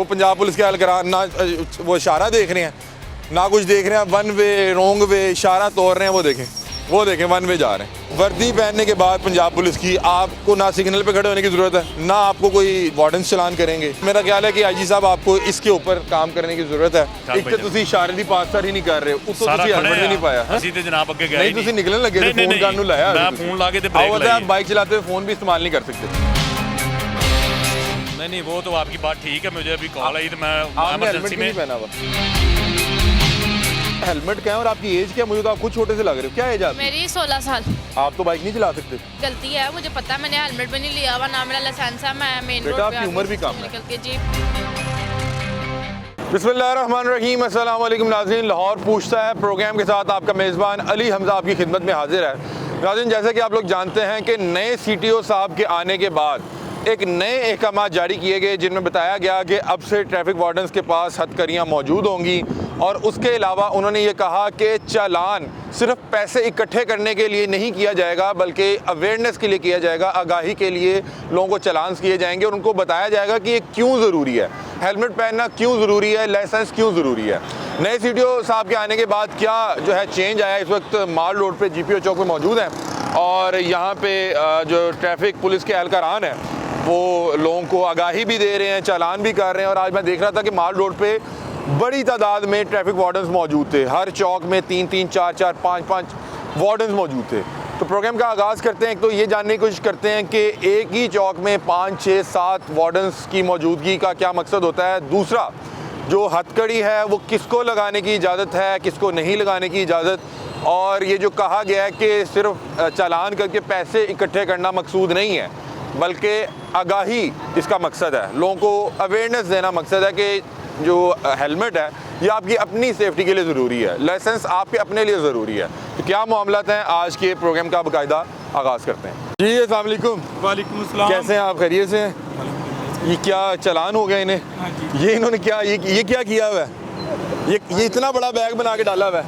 वो पंजाब पुलिस के एहलकार ना वो इशारा देख रहे हैं ना कुछ देख रहे हैं, वन वे रोंग वे इशारा तोड़ रहे हैं। वो देखें वन वे जा रहे हैं। वर्दी पहनने के बाद पंजाब पुलिस की आपको ना सिग्नल पे खड़े होने की ज़रूरत है, ना आपको कोई वार्डन्स चलान करेंगे। मेरा ख्याल है कि आईजी साहब आपको इसके ऊपर काम करने की ज़रूरत है। एक तो तुसी इशारे दी पासदार ही नहीं कर रहे, उतो तुसी हेलमेट भी नहीं पाया। ਅਸੀਂ ਤੇ ਜਨਾਬ ਅੱਗੇ ਗਏ नहीं तुसी निकलने लगे थे, फोन कानू लाया। मैं फोन ला के ते ब्रेक लाई। आप बाइक चलाते हुए फ़ोन भी इस्तेमाल नहीं कर सकते। नहीं वो तो आपकी बात ठीक है, मुझे अभी कॉल आई तो मैं इमरजेंसी में पहना हुआ हेलमेट क्या है और आपकी एज क्या? मुझे तो आप खुद छोटे से लग रहे हो। क्या एज है आपकी? मेरी 16 साल। आप तो बाइक नहीं चला सकते। गलती है, मुझे पता है, मैंने हेलमेट भी नहीं लिया हुआ, ना मेरा लाइसेंस है, मैं मेन रोड पे आपकी उम्र भी कम है। निकल के जी। बिस्मिल्लाहिर्रहमानिर्रहीम, अस्सलाम वालेकुम नाज़रीन। लाहौर पूछता है प्रोग्राम के साथ आपका मेज़बान अली हमज़ा आपकी खिदमत में हाजिर है। नाज़रीन, जैसे कि आप लोग जानते हैं कि नए CTO साहब के आने के बाद एक नए अहकाम जारी किए गए जिनमें बताया गया कि अब से ट्रैफिक वार्डन्स के पास हथकड़ियाँ मौजूद होंगी और उसके अलावा उन्होंने ये कहा कि चालान सिर्फ पैसे इकट्ठे करने के लिए नहीं किया जाएगा बल्कि अवेयरनेस के लिए किया जाएगा, आगाही के लिए लोगों को चालान किए जाएंगे और उनको बताया जाएगा कि ये क्यों ज़रूरी है, हेलमेट पहनना क्यों ज़रूरी है, लाइसेंस क्यों ज़रूरी है। नए CTO साहब के आने के बाद क्या जो है चेंज आया। इस वक्त माल रोड पे GPO चौक पे मौजूद हैं और यहाँ पे जो ट्रैफिक पुलिस के एहलकारान हैं वो लोगों को आगाही भी दे रहे हैं, चालान भी कर रहे हैं। और आज मैं देख रहा था कि माल रोड पे बड़ी तादाद में ट्रैफिक वार्डन्स मौजूद थे। हर चौक में 3-3, 4-4, 5-5 वार्डन्स मौजूद थे। तो प्रोग्राम का आगाज़ करते हैं। तो ये जानने की कोशिश करते हैं कि एक ही चौक में 5, 6, 7 वार्डन्स की मौजूदगी का क्या मकसद होता है। दूसरा, जो हथकड़ी है वो किसको लगाने की इजाज़त है, किसको नहीं लगाने की इजाज़त। और ये जो कहा गया है कि सिर्फ चालान करके पैसे इकट्ठे करना मकसूद नहीं है बल्कि आगाही इसका मकसद है, लोगों को अवेयरनेस देना मकसद है कि जो हेलमेट है ये आपकी अपनी सेफ्टी के लिए ज़रूरी है, लाइसेंस आपके अपने लिए ज़रूरी है। तो क्या मामलात हैं, आज के प्रोग्राम का बाकायदा आगाज़ करते हैं। जी अस्सलाम वालेकुम। वालेकुम अस्सलाम। कैसे हैं आप? खैरियत से हैं? ये क्या चालान हो गया इन्हें? हाँ ये इन्होंने क्या ये क्या किया हुआ है? ये इतना बड़ा बैग बना के डाला हुआ है,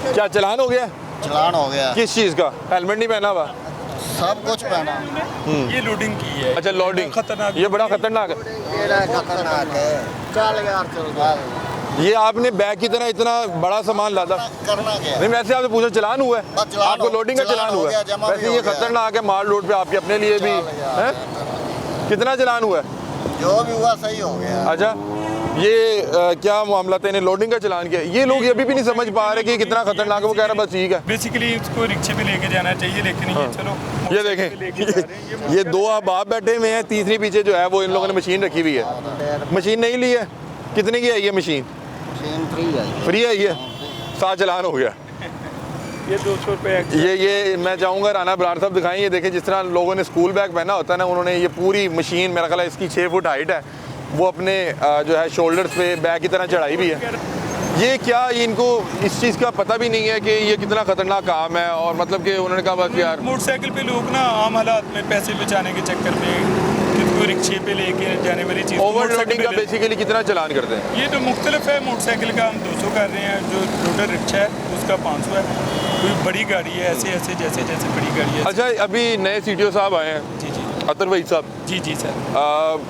क्या चालान हो गया? चलान हो गया। किस चीज़ का? हेलमेट नहीं पहना हुआ? सब कुछ पहना। ये लोडिंग की है। अच्छा लोडिंग, खतरनाक। ये बड़ा खतरनाक है। ये खतरनाक है। चल यार चल। ये आपने बैग की तरह इतना बड़ा सामान लादा करना क्या? नहीं, वैसे आपसे पूछा चलान हुआ है? बस चलान आपको हो- लोडिंग का चलान चलान हो हुआ गया, है? जमा वैसे भी ये हो गया। खतरनाक है माल रोड पे आपके अपने लिए भी है। कितना चलान हुआ है? जो भी हुआ सही हो गया। अच्छा, ये क्या मामला था? इन्हें लोडिंग का चलान किया। ये लोग अभी भी नहीं समझ पा रहे कि ये कितना खतरनाक है। वो कह रहा बस ठीक है। बेसिकली इसको रिक्शे पे लेके जाना चाहिए, लेकिन ये चलो ये देखें, ये दो आप बाप बैठे हुए हैं, तीसरी पीछे जो है वो इन लोगों ने मशीन रखी हुई है। मशीन नहीं ली है? कितने की है ये मशीन? फ्री है ये? 7 चलान हो गया। ये 200 रुपये। ये मैं चाहूँगा राना बरार साहब दिखाएं। ये देखें, जिस तरह लोगों ने स्कूल बैग पहना होता है ना, उन्होंने ये पूरी मशीन, मेरा ख्याल है इसकी 6 फुट हाइट है, वो अपने जो है शोल्डर्स पे बैग की तरह चढ़ाई भी है। ये क्या, इनको इस चीज़ का पता भी नहीं है कि ये कितना ख़तरनाक काम है। और मतलब कि उन्होंने कहा बस यार मोटरसाइकिल पे लोग ना आम हालात में पैसे बचाने के चक्कर में किसको रिक्शे पे लेके जाने वाली चीज़ ओवरलोडिंग का बेसिकली कितना चलान करते हैं? ये तो मुख्तलिफ है। मोटरसाइकिल का हम 200 कर रहे हैं, जो लोडर रिक्शा है उसका 500 है। कोई बड़ी गाड़ी है ऐसे ऐसे जैसे जैसे बड़ी गाड़ी है। अच्छा, अभी नए CTO साहब आए हैं, जी जी अतर भाई साहब। जी जी सर।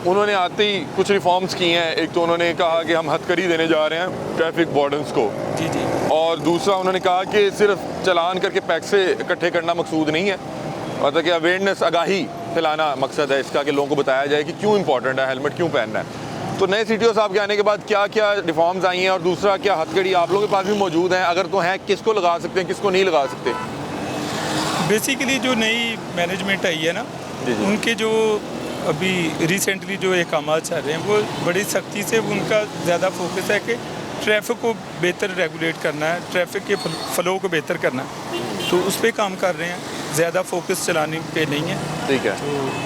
उन्होंने आते ही कुछ रिफॉर्म्स किए हैं। एक तो उन्होंने कहा कि हम हथकड़ी देने जा रहे हैं ट्रैफिक वार्डन्स को, जी जी। और दूसरा उन्होंने कहा कि सिर्फ चलान करके पैसे इकट्ठे करना मकसूद नहीं है, मतलब कि अवेयरनेस, आगाही फैलाना मकसद है इसका, कि लोगों को बताया जाए कि क्यों इंपॉर्टेंट है, हेलमेट क्यों पहनना है। तो नए CTO साहब के आने के बाद क्या क्या रिफॉर्म्स आई हैं, और दूसरा क्या हथकड़ी आप लोगों के पास भी मौजूद हैं? अगर तो हैं, किसको लगा सकते हैं, किसको नहीं लगा सकते? बेसिकली जो नई मैनेजमेंट आई है ना, जी जी। उनके जो अभी रिसेंटली जो अहकाम चल रहे हैं वो बड़ी सख्ती से उनका ज़्यादा फोकस है कि ट्रैफिक को बेहतर रेगुलेट करना है, ट्रैफिक के फ़्लो को बेहतर करना है, तो उस पर काम कर रहे हैं। ज़्यादा फोकस चलाने पे नहीं है। ठीक है,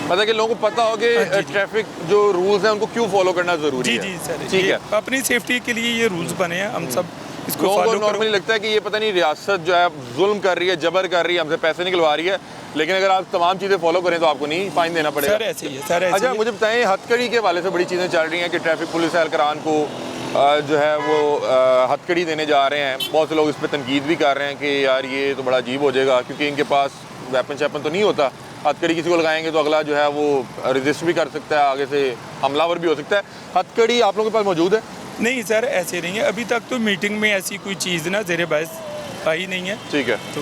मतलब कि लोगों को पता हो कि हाँ, जी, जी। ट्रैफिक जो रूल्स हैं उनको क्यों फॉलो करना ज़रूरी जी है। जी सर, ठीक ये है। अपनी सेफ्टी के लिए ये रूल्स बने हैं, हम सब इसको लोगों को फॉलो नॉर्मली करो। लगता है कि ये पता नहीं रियासत जो है जुल्म कर रही है, जबर कर रही है, हमसे पैसे निकलवा रही है, लेकिन अगर आप तमाम चीज़ें फॉलो करें तो आपको नहीं फाइन देना पड़ेगा। सर ऐसे ही है, सर ऐसे अच्छा, ही है। मुझे बताएं, हथकड़ी के हवाले से बड़ी चीज़ें चल रही हैं कि ट्रैफिक पुलिस एहलकारान को जो है वो हथकड़ी देने जा रहे हैं। बहुत से लोग इस पर तनकीद भी कर रहे हैं कि यार ये तो बड़ा अजीब हो जाएगा, क्योंकि इनके पास वेपन शैपन तो नहीं होता, हथकड़ी किसी को लगाएंगे तो अगला जो है वो रेजिस्ट भी कर सकता है, आगे से हमलावर भी हो सकता है। हथकड़ी आप लोगों के पास मौजूद है? नहीं सर, ऐसे नहीं है। अभी तक तो मीटिंग में ऐसी कोई चीज़ ना ज़ेरे बहस आई नहीं है। ठीक है। तो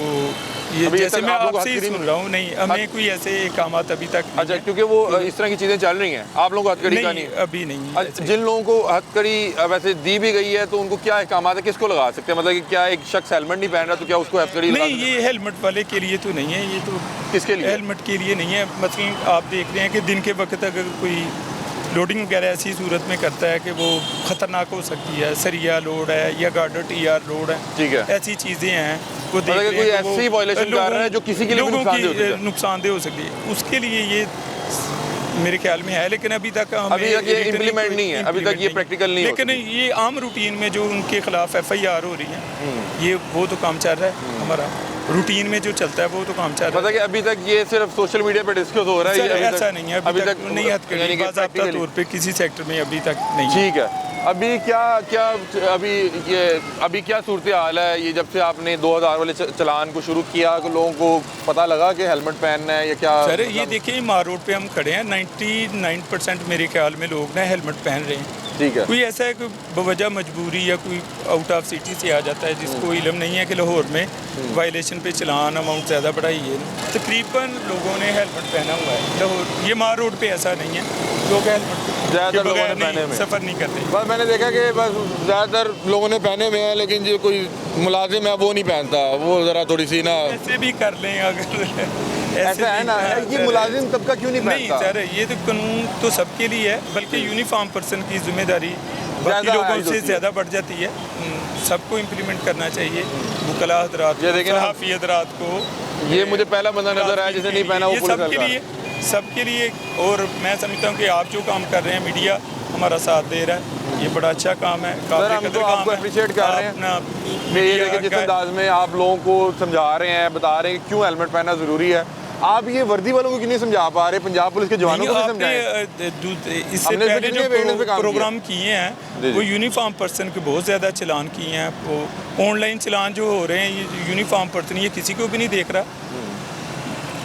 ये अभी जैसे तक मैं आप लोगों को आपसे ही हथकड़ी सुन रहा हूँ, नहीं हमें कोई ऐसे काम अभी तक नहीं अच्छा, है। क्योंकि वो इस तरह की चीज़ें चल रही हैं, आप लोगों को हथकड़ी का नहीं है? अभी नहीं है ऐसे। जिन लोगों को हथकड़ी वैसे दी भी गई है तो उनको क्या अहकाम है, किसको लगा सकते हैं? मतलब कि क्या एक शख्स हेलमेट नहीं पहन रहा तो क्या उसको हथकड़ी लगा नहीं, सकते हैं? ये हेलमेट वाले के लिए तो नहीं है, ये तो किसके लिए? हेलमेट के लिए नहीं है। मतलब आप देख रहे हैं कि दिन के वक्त अगर कोई लोडिंग वगैरह ऐसी सूरत में करता है कि वो ख़तरनाक हो सकती है, सरिया लोड है या गार्डर टीआर लोड है, ठीक है। ऐसी चीज़ें हैं वो देख मतलब रहे कि कोई हैं कि वो ऐसी वायलेशन कर रहा है जो किसी के लिए भी लोगों नुकसानदेह हो की सकता है। नुकसानदेह हो सकती है, उसके लिए ये मेरे ख्याल में है। लेकिन अभी तक हमें अभी तक ये written implement कोई नहीं है, अभी तक implement ये नहीं। practical नहीं हो लेकिन ये आम रूटीन में जो उनके खिलाफ FIR हो रही है, ये वो तो काम चल रहा है हमारा, रूटीन में जो चलता है वो तो काम चल रहा है। मतलब कि अभी तक ये सिर्फ सोशल मीडिया पे डिस्कस हो रहा है, सर, ये अभी ऐसा नहीं है, अभी तक नहीं हथकड़ी यानी कि बाज़ाब्ता practically- तौर पे किसी सेक्टर में अभी तक नहीं है। ठीक है। अभी क्या क्या अभी क्या सूरत हाल है? ये जब से आपने 2000 वाले चलान को शुरू किया तो लोगों को पता लगा कि हेलमेट पहनना है या क्या? सर ये देखिए, मार रोड पे हम खड़े हैं, 99% मेरे ख्याल में लोग ना हेलमेट पहन रहे हैं। ठीक है। कोई ऐसा है कि बवजह मजबूरी या कोई आउट ऑफ सिटी से आ जाता है जिसको इल्म नहीं है कि लाहौर में वायलेशन पे चलान अमाउंट ज़्यादा बढ़ाई है, तकरीबन लोगों ने हेलमेट पहना हुआ है लाहौर। ये मार रोड पे ऐसा नहीं है, लोग हेलमेट ज़्यादातर लोगों ने पहने हुए हैं। सफ़र नहीं करते। बस मैंने देखा कि बस ज़्यादातर लोगों ने पहने हुए हैं, लेकिन जो कोई मुलाजिम है वो नहीं पहनता, वो ज़रा थोड़ी सी ना ऐसे भी कर लें अगर ऐसा है ना, ये मुलाजिम तबका क्यों नहीं नहीं पहनता? सर, ये तो कानून तो सबके लिए है, बल्कि यूनिफॉर्म पर्सन की जिम्मेदारी बाकी ज़्यादा लोगों आयद से होती है। ज़्यादा बढ़ जाती है। सबको इम्प्लीमेंट करना चाहिए, वकला हजरात ये को, देखिए ना, सहाफ़ी हजरात को। ये मुझे पहला बंदा नजर आया जिसे नहीं पहना, वो ये पुलिस सबके हल्का। लिए, सबके लिए। और मैं समझता हूँ कि आप जो काम कर रहे हैं, मीडिया हमारा साथ दे रहा है, ये बड़ा अच्छा काम है। सर हम तो आपको अप्रिशिएट कर रहे हैं कि ये देखिए जिस अंदाज में आप लोगों को समझा रहे हैं, बता रहे हैं कि क्यों हेलमेट पहनना ज़रूरी है। आप ये वर्दी वालों को क्यों नहीं समझा पा रहे? पंजाब पुलिस के जवानों को भी समझाएं। इससे हमने पहले फिर इतने awareness पे जो काम प्रोग्राम किए जी, हैं जी। वो यूनिफॉर्म पर्सन के बहुत ज़्यादा चलान किए हैं। वो ऑनलाइन चलान जो हो रहे हैं, ये यूनिफॉर्म पर्सन ये किसी को भी नहीं देख रहा।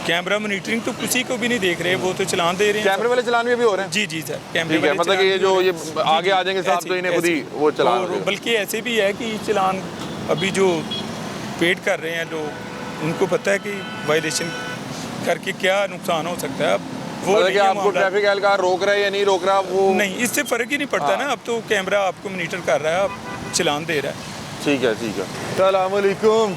कैमरा मॉनिटरिंग तो किसी को भी नहीं देख रहे, वो तो चलान दे रहे हैं। कैमरे वाले चलान भी हो रहे हैं? जी जी सर, कैमरे ठीक है, वाले मतलब कि चलान ये भी जो हो रहे ये हैं। जी, आगे जी, आ जाएंगे साहब ऐसे- तो इन्हें खुद ही ऐसे। वो चलान और होगा। बल्कि ऐसे भी है कि चलान अभी जो पेड कर रहे हैं लोग, उनको पता है कि वायलेशन करके क्या नुकसान हो सकता है। अब वो मतलब नहीं कि है आपको मामला। ट्रैफिक एहलकार रोक रहा है या नहीं रोक रहा वो नहीं, इससे फ़र्क ही नहीं पड़ता ना। अब तो कैमरा आपको मॉनिटर कर रहा है, आप चलान दे रहा है। ठीक है, ठीक है। अस्सलाम वालेकुम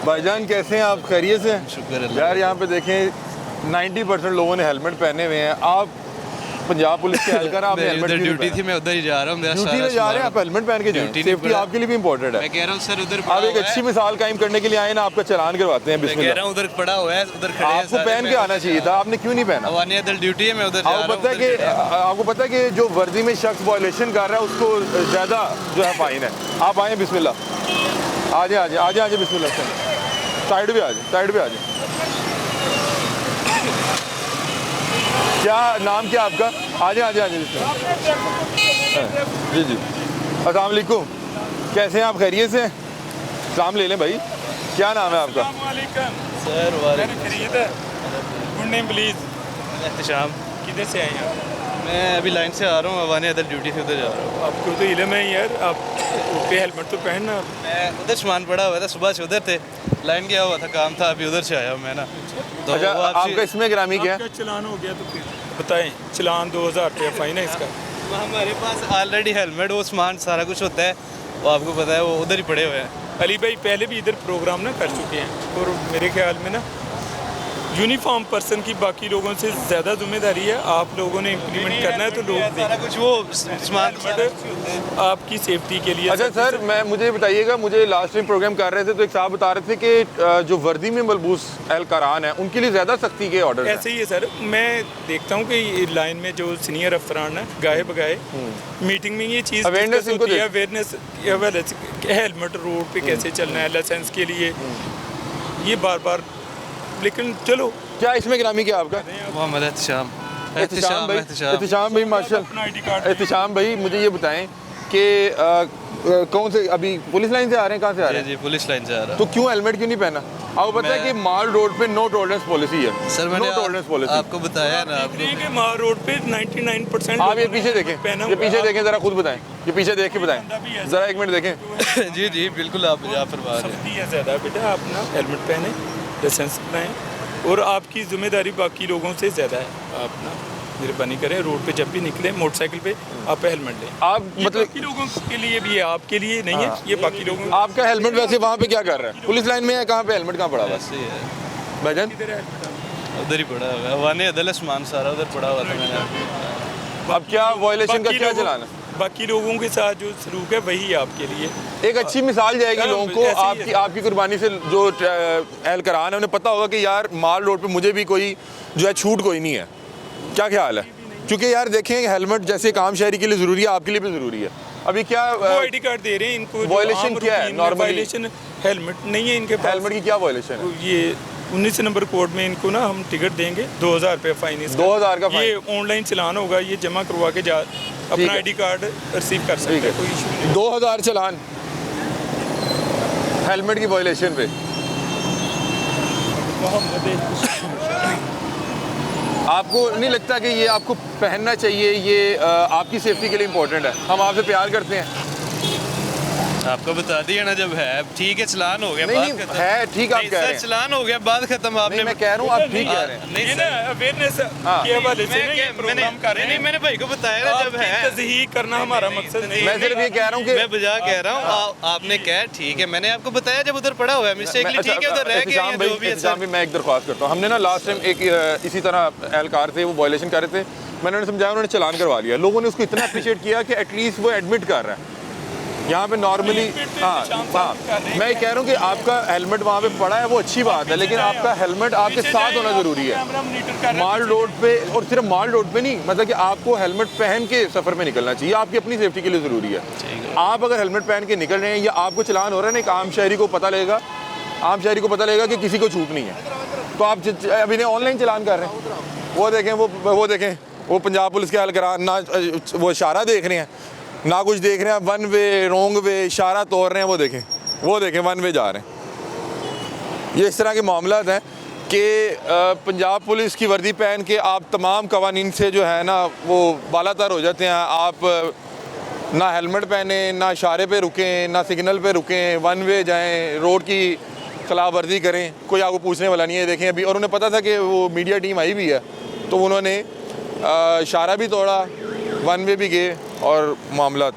भाईजान, कैसे हैं आप? खैरियत से? शुक्र यार यहाँ पे देखें 90% लोगों ने हेलमेट पहने हुए हैं। आप पंजाब पुलिस के एहलकार, आपने हेलमेट उधर क्यों नहीं ड्यूटी पहना? थी, मैं उधर ही जा रहा हूँ। मेरा ड्यूटी में सारा जा रहे हैं सामान- आप, हेलमेट पहन के जाएं। ड्यूटी नहीं सेफ्टी पड़ा। आपके लिए भी इंपॉर्टेंट है। मैं कह रहा हूँ सर, उधर आप पड़ा एक हुआ अच्छी है। मिसाल कायम करने के लिए आए ना, आपका चलान करवाते हैं। मैं कह बिस्मिल्लाह। रहा हूँ उधर पड़ा हुआ है, उधर खड़े हैं आपको सारे, पहन के मैं- आना चाहिए था, आपने क्यों नहीं पहना? अवानी अदल ड्यूटी है, मैं उधर जा रहा आपको हूँ। पता है उधर कि खड़े हैं। आपको पता है कि जो वर्दी में शख्स वायलेशन कर रहा है उसको ज़्यादा जो है फाइन है। आप आए, बिस्मिल्लाह। आ जाए, आ जाए, आ जाए, आ जाए, बिस्मिल्लाह। साइड पे आ जाए, साइड पे आ जाए। क्या नाम क्या आपका? आ जाए, आ जाए, आ जाए, बिस्मिल्लाह। जी जी, अस्सलाम वालेकुम, कैसे हैं आप? खैरियत से? सलाम ले लें भाई, क्या नाम है आपका? सर वाले खरीद है, गुड नेम प्लीज। एहतशाम, किधर से आए हैं आप? मैं अभी लाइन से आ रहा हूँ, अवानी अदल ड्यूटी से उधर जा रहा हूँ। आपको तो इल्म है यार, आप पे हेलमेट तो पहनना। मैं उधर सामान पड़ा हुआ था, सुबह से उधर थे, लाइन गया हुआ था, काम था, अभी उधर से आया हूँ मैं ना। तो अच्छा, वो आपसे- आपका इसमें ग्रामी क्या है? आपका चलान हो गया तो फिर बताएं। चलान 2000 रुपया फाइन है इसका। हमारे पास ऑलरेडी हेलमेट, वो सामान सारा कुछ होता है, वो आपको पता है, वो उधर ही पड़े हुए हैं। अली भाई पहले भी इधर प्रोग्राम ना कर चुके हैं, और मेरे ख्याल में ना यूनिफॉर्म पर्सन की बाकी लोगों से ज़्यादा जिम्मेदारी है। आप लोगों ने इम्प्लीमेंट करना है तो लोग सारा देखें। कुछ वो सामान आपकी सेफ्टी के लिए। अच्छा सर, मुझे बताइएगा, मुझे लास्ट टाइम प्रोग्राम कर रहे थे तो एक साहब बता रहे थे कि जो वर्दी में मलबूस एहलकारान हैं उनके लिए ज़्यादा सख्ती के ऑर्डर ऐसे ही है सर। मैं देखता हूँ कि लाइन में जो सीनियर अफसरान है, गाहे बगाए मीटिंग में ये चीज़ Awareness discuss इनको होती है, दे- अवेयरनेस हेलमेट रोड पे कैसे चलना है, लाइसेंस के लिए, ये बार बार। लेकिन चलो, क्या इसमें ग्रामी क्या आपका? मोहम्मद एहतशाम। एहतिशाम भाई, एहतिशाम भाई, माशा अपना ID कार्ड एहतिशाम भाई, मुझे ये बताएं कि कौन से अभी पुलिस लाइन से आ रहे हैं, कहाँ से आ रहे जी हैं? जी पुलिस लाइन से आ रहा तो क्यों हेलमेट क्यों नहीं पहना? आपको पता है कि माल रोड पे नो टॉलरेंस पॉलिसी है। सर मैंने नो टॉलरेंस पॉलिसी। आपको बताया ना देख रहे हैं कि मार रोड पे 99% आप ये पीछे देखें, पहना ये पीछे हुआ है। देखें जरा, खुद बताएं, ये पीछे देख के बताएं जरा, एक मिनट देखें। जी जी बिल्कुल आप जा फरमा रहे हैं। सख्ती है ज़्यादा बेटा, आप ना हेलमेट पहने, लाइसेंस बनाएं, और आपकी जिम्मेदारी बाकी लोगों से ज़्यादा है। आप ना मेहरबानी करें, रोड पे जब भी निकले मोटरसाइकिल पे आप हेलमेट लें। आप ये मतलब बाकी लोगों के लिए भी है, आपके लिए नहीं है, ये बाकी लोगों आपका हेलमेट वैसे वहाँ पे क्या कर रहा है? पुलिस लाइन में है, कहाँ पे हेलमेट कहाँ पड़ा हुआ है? ऐसे ही है, भाईजान उधर ही पड़ा हुआ है, वाने अदल सामान सारा उधर पड़ा हुआ था मैंने। अब क्या वायलेशन का बाकी क्या लोगों- चलाना? बाकी लोगों के साथ जो सलूक है वही आपके लिए। एक अच्छी मिसाल जाएगी हाँ, लोगों को, ऐसे ही आपकी है। आपकी कुर्बानी से जो एहलकारान है उन्हें पता होगा कि यार माल रोड पे मुझे भी कोई जो है छूट कोई नहीं है। क्या ख्याल है? क्योंकि यार देखें हेलमेट जैसे एक आम शहरी के लिए ज़रूरी है, आपके लिए भी ज़रूरी है। अभी क्या वो आईडी कार्ड दे रहे हैं इनको, जो violation आम क्या है routine में normally? violation हेलमेट नहीं है इनके पास। हेलमेट की क्या वायलेशन है? ये 19 नंबर कोड में इनको ना हम टिकट देंगे 2000 रुपये फाइन इसका। 2000 का ये फाइन? ऑनलाइन चलान होगा, ये जमा करवा के जा ठीक अपना है। आईडी कार्ड रिसीव कर सकते ठीक हैं, है। कोई इशू नहीं। 2000 चलान हेलमेट की वायलेशन पे। आपको नहीं लगता कि ये आपको पहनना चाहिए, ये आपकी सेफ्टी के लिए इम्पोर्टेंट है? हम आपसे प्यार करते हैं। आपको बता दिया ना, जब है ठीक है चलान हो गया, नहीं बात नहीं खत्म। है ठीक, आप नहीं, कह सर रहे हैं। चलान हो गया, बात खत्म। आपने नहीं मैं कह रहा हूँ आप ठीक कह रहे हैं। नहीं ये सर, ना अवेयरनेस हाँ। के हवाले से ना ये मैंने प्रोग्राम कर रहे नहीं हैं। मैंने भाई को बताया ना, जब है तज़हीक करना हमारा मकसद नहीं मैं सिर्फ ये कह रहा हूँ कि मैं बजा कह रहा हूँ, आपने कहा ठीक है, मैंने आपको बताया जब उधर पड़ा हुआ है मिस्टेकली, ठीक है उधर रह गया या जो भी है एहतशाम सर। भाई, मैं एक दरख्वास्त करता हूँ। हमने ना लास्ट टाइम एक इसी तरह एहलकार थे, वो वायलेशन कर रहे थे, मैंने उन्हें समझाया, उन्होंने चलान करवा लिया। लोगों ने उसको इतना अप्रिशिएट किया कि एटलीस्ट वो एडमिट कर रहा है यहाँ पे नॉर्मली। हाँ, मैं ये कह रहा हूँ कि आपका हेलमेट वहाँ पे पड़ा है वो अच्छी बात है, लेकिन आपका हेलमेट आपके साथ होना ज़रूरी है माल रोड पे। और सिर्फ माल रोड पे नहीं, मतलब कि आपको हेलमेट पहन के सफ़र में निकलना चाहिए, आपकी अपनी सेफ्टी के लिए ज़रूरी है। आप अगर हेलमेट पहन के निकल रहे हैं या आपको चलान हो रहा है ना, एक आम शहरी को पता लगेगा, आम शहरी को पता लगेगा कि किसी को छूट नहीं है। तो आप अभी नहीं ऑनलाइन चलान कर रहे हैं, वो देखें, वो देखें, वो पंजाब पुलिस के एहलकार ना वो इशारा देख रहे हैं ना कुछ देख रहे हैं, वन वे रोंग वे इशारा तोड़ रहे हैं, वो देखें वन वे जा रहे हैं। ये इस तरह के मामला हैं कि पंजाब पुलिस की वर्दी पहन के आप तमाम कवानीन से जो है ना वो बालातर हो जाते हैं। आप ना हेलमेट पहने, ना इशारे पे रुकें, ना सिग्नल पे रुकें, वन वे जाएं, रोड की खिलाफ वर्जी करें, कोई आपको पूछने वाला नहीं है। देखें अभी, और उन्हें पता था कि वो मीडिया टीम आई भी है, तो उन्होंने इशारा भी तोड़ा, वन वे भी गए और मामला।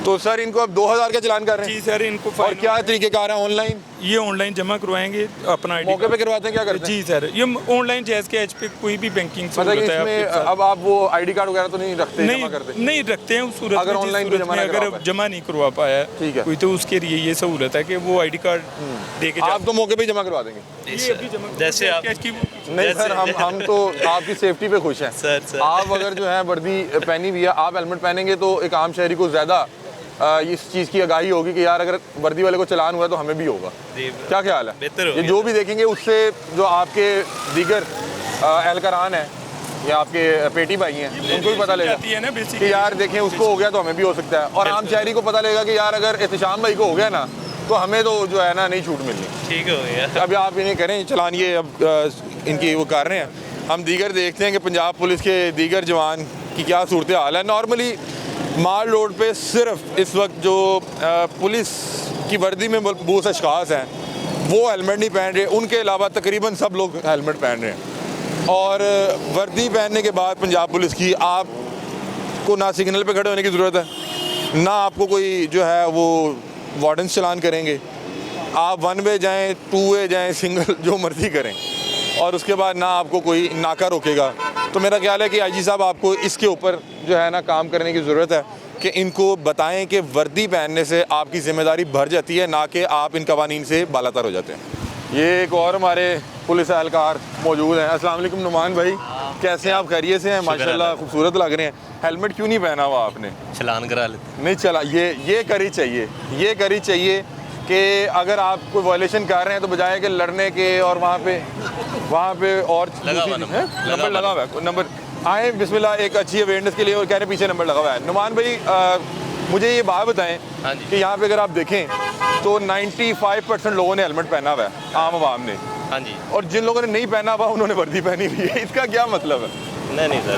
तो सर इनको अब 2000 का चलान कर रहे हैं? जी सर, इनको और फाइन क्या तरीक़ेकार है? ऑनलाइन ये ऑनलाइन जमा करवाएंगे अपना आईडी मौके पे करवाते हैं, क्या करते हैं? जी सर, ये ऑनलाइन जैज़ के एच पे कोई भी बैंकिंग मतलब कि सहूलत है इसमें आपके साथ। अब आप वो आईडी कार्ड वगैरह तो नहीं रखते, नहीं जमा करते? नहीं रखते हैं उस सूरत अगर में, जिस ऑनलाइन सूरत जमा में नहीं करवा अगर पाए। जमा नहीं करवा पाया ठीक है। कोई, तो उसके लिए ये सहूलत है कि वो आईडी कार्ड दे के आप तो मौके पे ही जमा करवा देंगे? ये अभी जमा जैसे आप नहीं सर, हम तो आपकी सेफ्टी पे खुश हैं सर। आप अगर जो है वर्दी पहनी हुई है, आप हेलमेट पहनेंगे तो एक आम शहरी को ज़्यादा इस चीज़ की आगाही होगी कि यार अगर वर्दी वाले को चलान हुआ तो हमें भी होगा। क्या ख्याल है? बेहतर ये जो भी देखेंगे उससे जो आपके दीगर एहलकारान हैं या आपके पेटी भाई हैं उनको भी पता लगेगा जाती है ना कि बेसिकली। यार देखें उसको हो गया तो हमें भी हो सकता है। और आम शहरी को पता लगेगा कि यार अगर एहतशाम भाई को हो गया ना तो हमें तो जो है ना नहीं छूट मिलनी। ठीक हो गया। अभी आप इन्हें करें चलान, ये अब इनकी वो कर रहे हैं। हम दीगर देखते हैं कि पंजाब पुलिस के दीगर जवान की क्या सूरत हाल है। नॉर्मली माल रोड पे सिर्फ इस वक्त जो पुलिस की वर्दी में बहुत अशखास हैं वो हेलमेट नहीं पहन रहे, उनके अलावा तकरीबन सब लोग हेलमेट पहन रहे हैं। और वर्दी पहनने के बाद पंजाब पुलिस की आपको ना सिग्नल पे खड़े होने की ज़रूरत है, ना आपको कोई जो है वो वार्डन चलान करेंगे। आप वन वे जाएँ, टू वे जाएँ, सिंगल जो मर्ज़ी करें, और उसके बाद ना आपको कोई नाका रोकेगा। तो मेरा ख्याल है कि आईजी साहब आपको इसके ऊपर जो है ना काम करने की ज़रूरत है कि इनको बताएं कि वर्दी पहनने से आपकी ज़िम्मेदारी बढ़ जाती है, ना कि आप इन कवानीन से बालातर हो जाते हैं। ये एक और हमारे पुलिस एहलकार मौजूद हैं। अस्सलाम वालेकुम नुमान भाई, कैसे हैं आप? खैरियत से हैं? माशाल्लाह खूबसूरत लग रहे हैं। हेलमेट क्यों नहीं पहना हुआ आपने? चलान करा लेते। नहीं चला, ये करी चाहिए कि अगर आप कोई वायलेशन कर रहे हैं तो बजाय कि लड़ने के और वहाँ पे और नंबर लगा हुआ है, नंबर आए बिस्मिल्लाह, एक अच्छी अवेयरनेस के लिए। और कह रहे पीछे नंबर लगा हुआ है। नुमान भाई मुझे ये बात बताएं हाँ जी। कि यहाँ पे अगर आप देखें तो 95% लोगों ने हेलमेट पहना हुआ है, आम आवाम ने, हाँ जी। और जिन लोगों ने नहीं पहना हुआ उन्होंने वर्दी पहनी हुई है। इसका क्या मतलब है? नहीं सर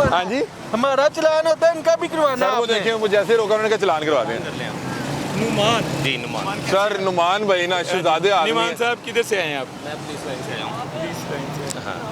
हाँ जी, हमारा चलान होता है, इनका भी करवाना सर वो आपने। देखें, वो जैसे रोका उन्होंने कहा चलान करवा दें। नुमान जी नुमान। सर नुमान भाई ना शहजादे आदमी नुमान हैं। साहब किधर से आए हैं आप? मैं पुलिस लाइन से आया हूँ।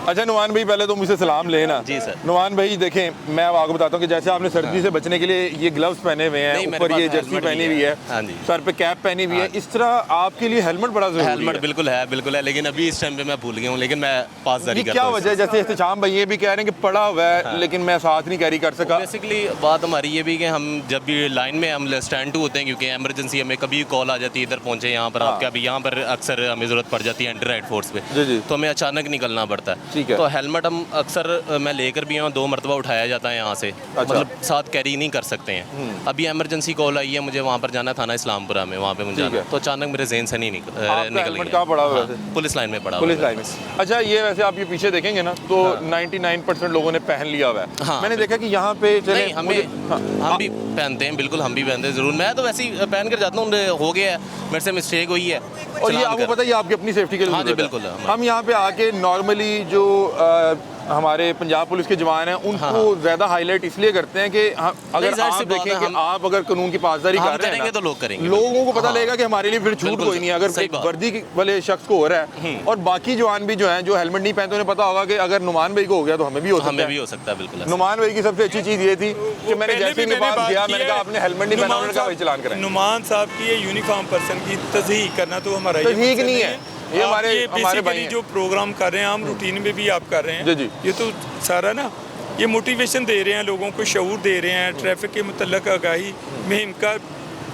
अच्छा नुमान भाई, पहले तो मुझसे सलाम लेना। जी सर। नुमान भाई देखें, मैं अब आपको बताता हूँ कि जैसे आपने सर्दी से बचने के लिए ये ग्लव्स पहने हुए हैं, नहीं, मेरे ऊपर ये पास जर्सी हेलमेट पहनी भी हुई है, हाँ जी। सर पे कैप पहनी हुई है, इस तरह आपके लिए हेलमेट बड़ा जरूरी हेलमेट है। बिल्कुल है, लेकिन अभी इस टाइम पे मैं भूल गया हूँ, लेकिन मैं पास ये जारी क्या करता हूँ। वजह है? जैसे इस्तेशाम भाई ये भी कह रहे हैं कि पड़ा हुआ है लेकिन मैं साथ नहीं कैरी कर सका। बेसिकली बात हमारी ये भी कि हम जब भी लाइन में हम स्टैंड टू होते हैं, क्योंकि एमरजेंसी हमें कभी कॉल आ जाती है, इधर पहुंचे यहाँ पर आपके, अभी यहाँ पर अक्सर हमें ज़रूरत पड़ जाती है एंटी राइड फोर्स पे, जी। तो हमें अचानक निकलना पड़ता ठीक है। है। तो हेलमेट हम अक्सर मैं लेकर भी हूँ, 2 मरतबा उठाया जाता है यहाँ से, अच्छा। मतलब साथ कैरी नहीं कर सकते हैं। अभी एमरजेंसी कॉल आई है, मुझे वहाँ पर जाना, थाना इस्लामपुरा में, वहाँ पे मुझे ठीक जाना, है। तो अचानक मेरे जहन से नहीं निकल हेलमेट कहाँ पड़ा हुआ है? हाँ, पुलिस लाइन में पड़ा पुलिस हुआ है। लाइन में। अच्छा, ये वैसे आप ये पीछे देखेंगे ना तो 99% लोगों ने पहन लिया हुआ है। हाँ, मैंने देखा कि यहाँ पे चले नहीं हम भी पहनते हैं, बिल्कुल हम भी पहनते हैं ज़रूर। मैं तो वैसे ही पहन कर जाता हूँ, हो गया है मेरे से मिस्टेक हुई है। और ये चलान आपको कर- पता है ये आपकी अपनी सेफ्टी के लिए हाँ जी, ज़रूरत है। बिल्कुल है। हम यहाँ पे आके नॉर्मली जो हमारे पंजाब पुलिस के जवान हैं उनको ज़्यादा हाईलाइट इसलिए करते हैं कि अगर जाहिर आप सी बात देखें है, कि हम- आप अगर कानून की पासदारी हम कर रहे हैं करेंगे ना, तो लोग करेंगे। लोगों को पता हाँ। लगेगा कि हमारे लिए फिर छूट बिल्कुल कोई नहीं है। अगर सही एक बात। वर्दी वाले शख्स को हो रहा है और बाकी जवान भी जो हैं जो हेलमेट नहीं पहनते, उन्हें पता होगा कि अगर नुमान भाई को हो गया तो हमें भी हो सकता हमें है। भी हो सकता है, बिल्कुल। नुमान भाई की सबसे अच्छी चीज़ ये थी कि मैंने पहले जैसे भी इनके पास बात गया की मैंने है, कहा आपने हेलमेट नहीं पहना, नुमान उन्होंने कहा भाई चलान करें। नुमान साहब की ये यूनिफॉर्म पर्सन की तस्दीक करना तो हमारा ये तस्दीक मकसद नहीं है, ये आप हमारे basically भाई हैं। जो प्रोग्राम कर रहे हैं हम रूटीन में भी आप कर रहे हैं, जी। ये तो सारा ना ये मोटिवेशन दे रहे हैं, लोगों को शऊर दे रहे हैं, ट्रैफिक के मुतल्लक आगाही में इनका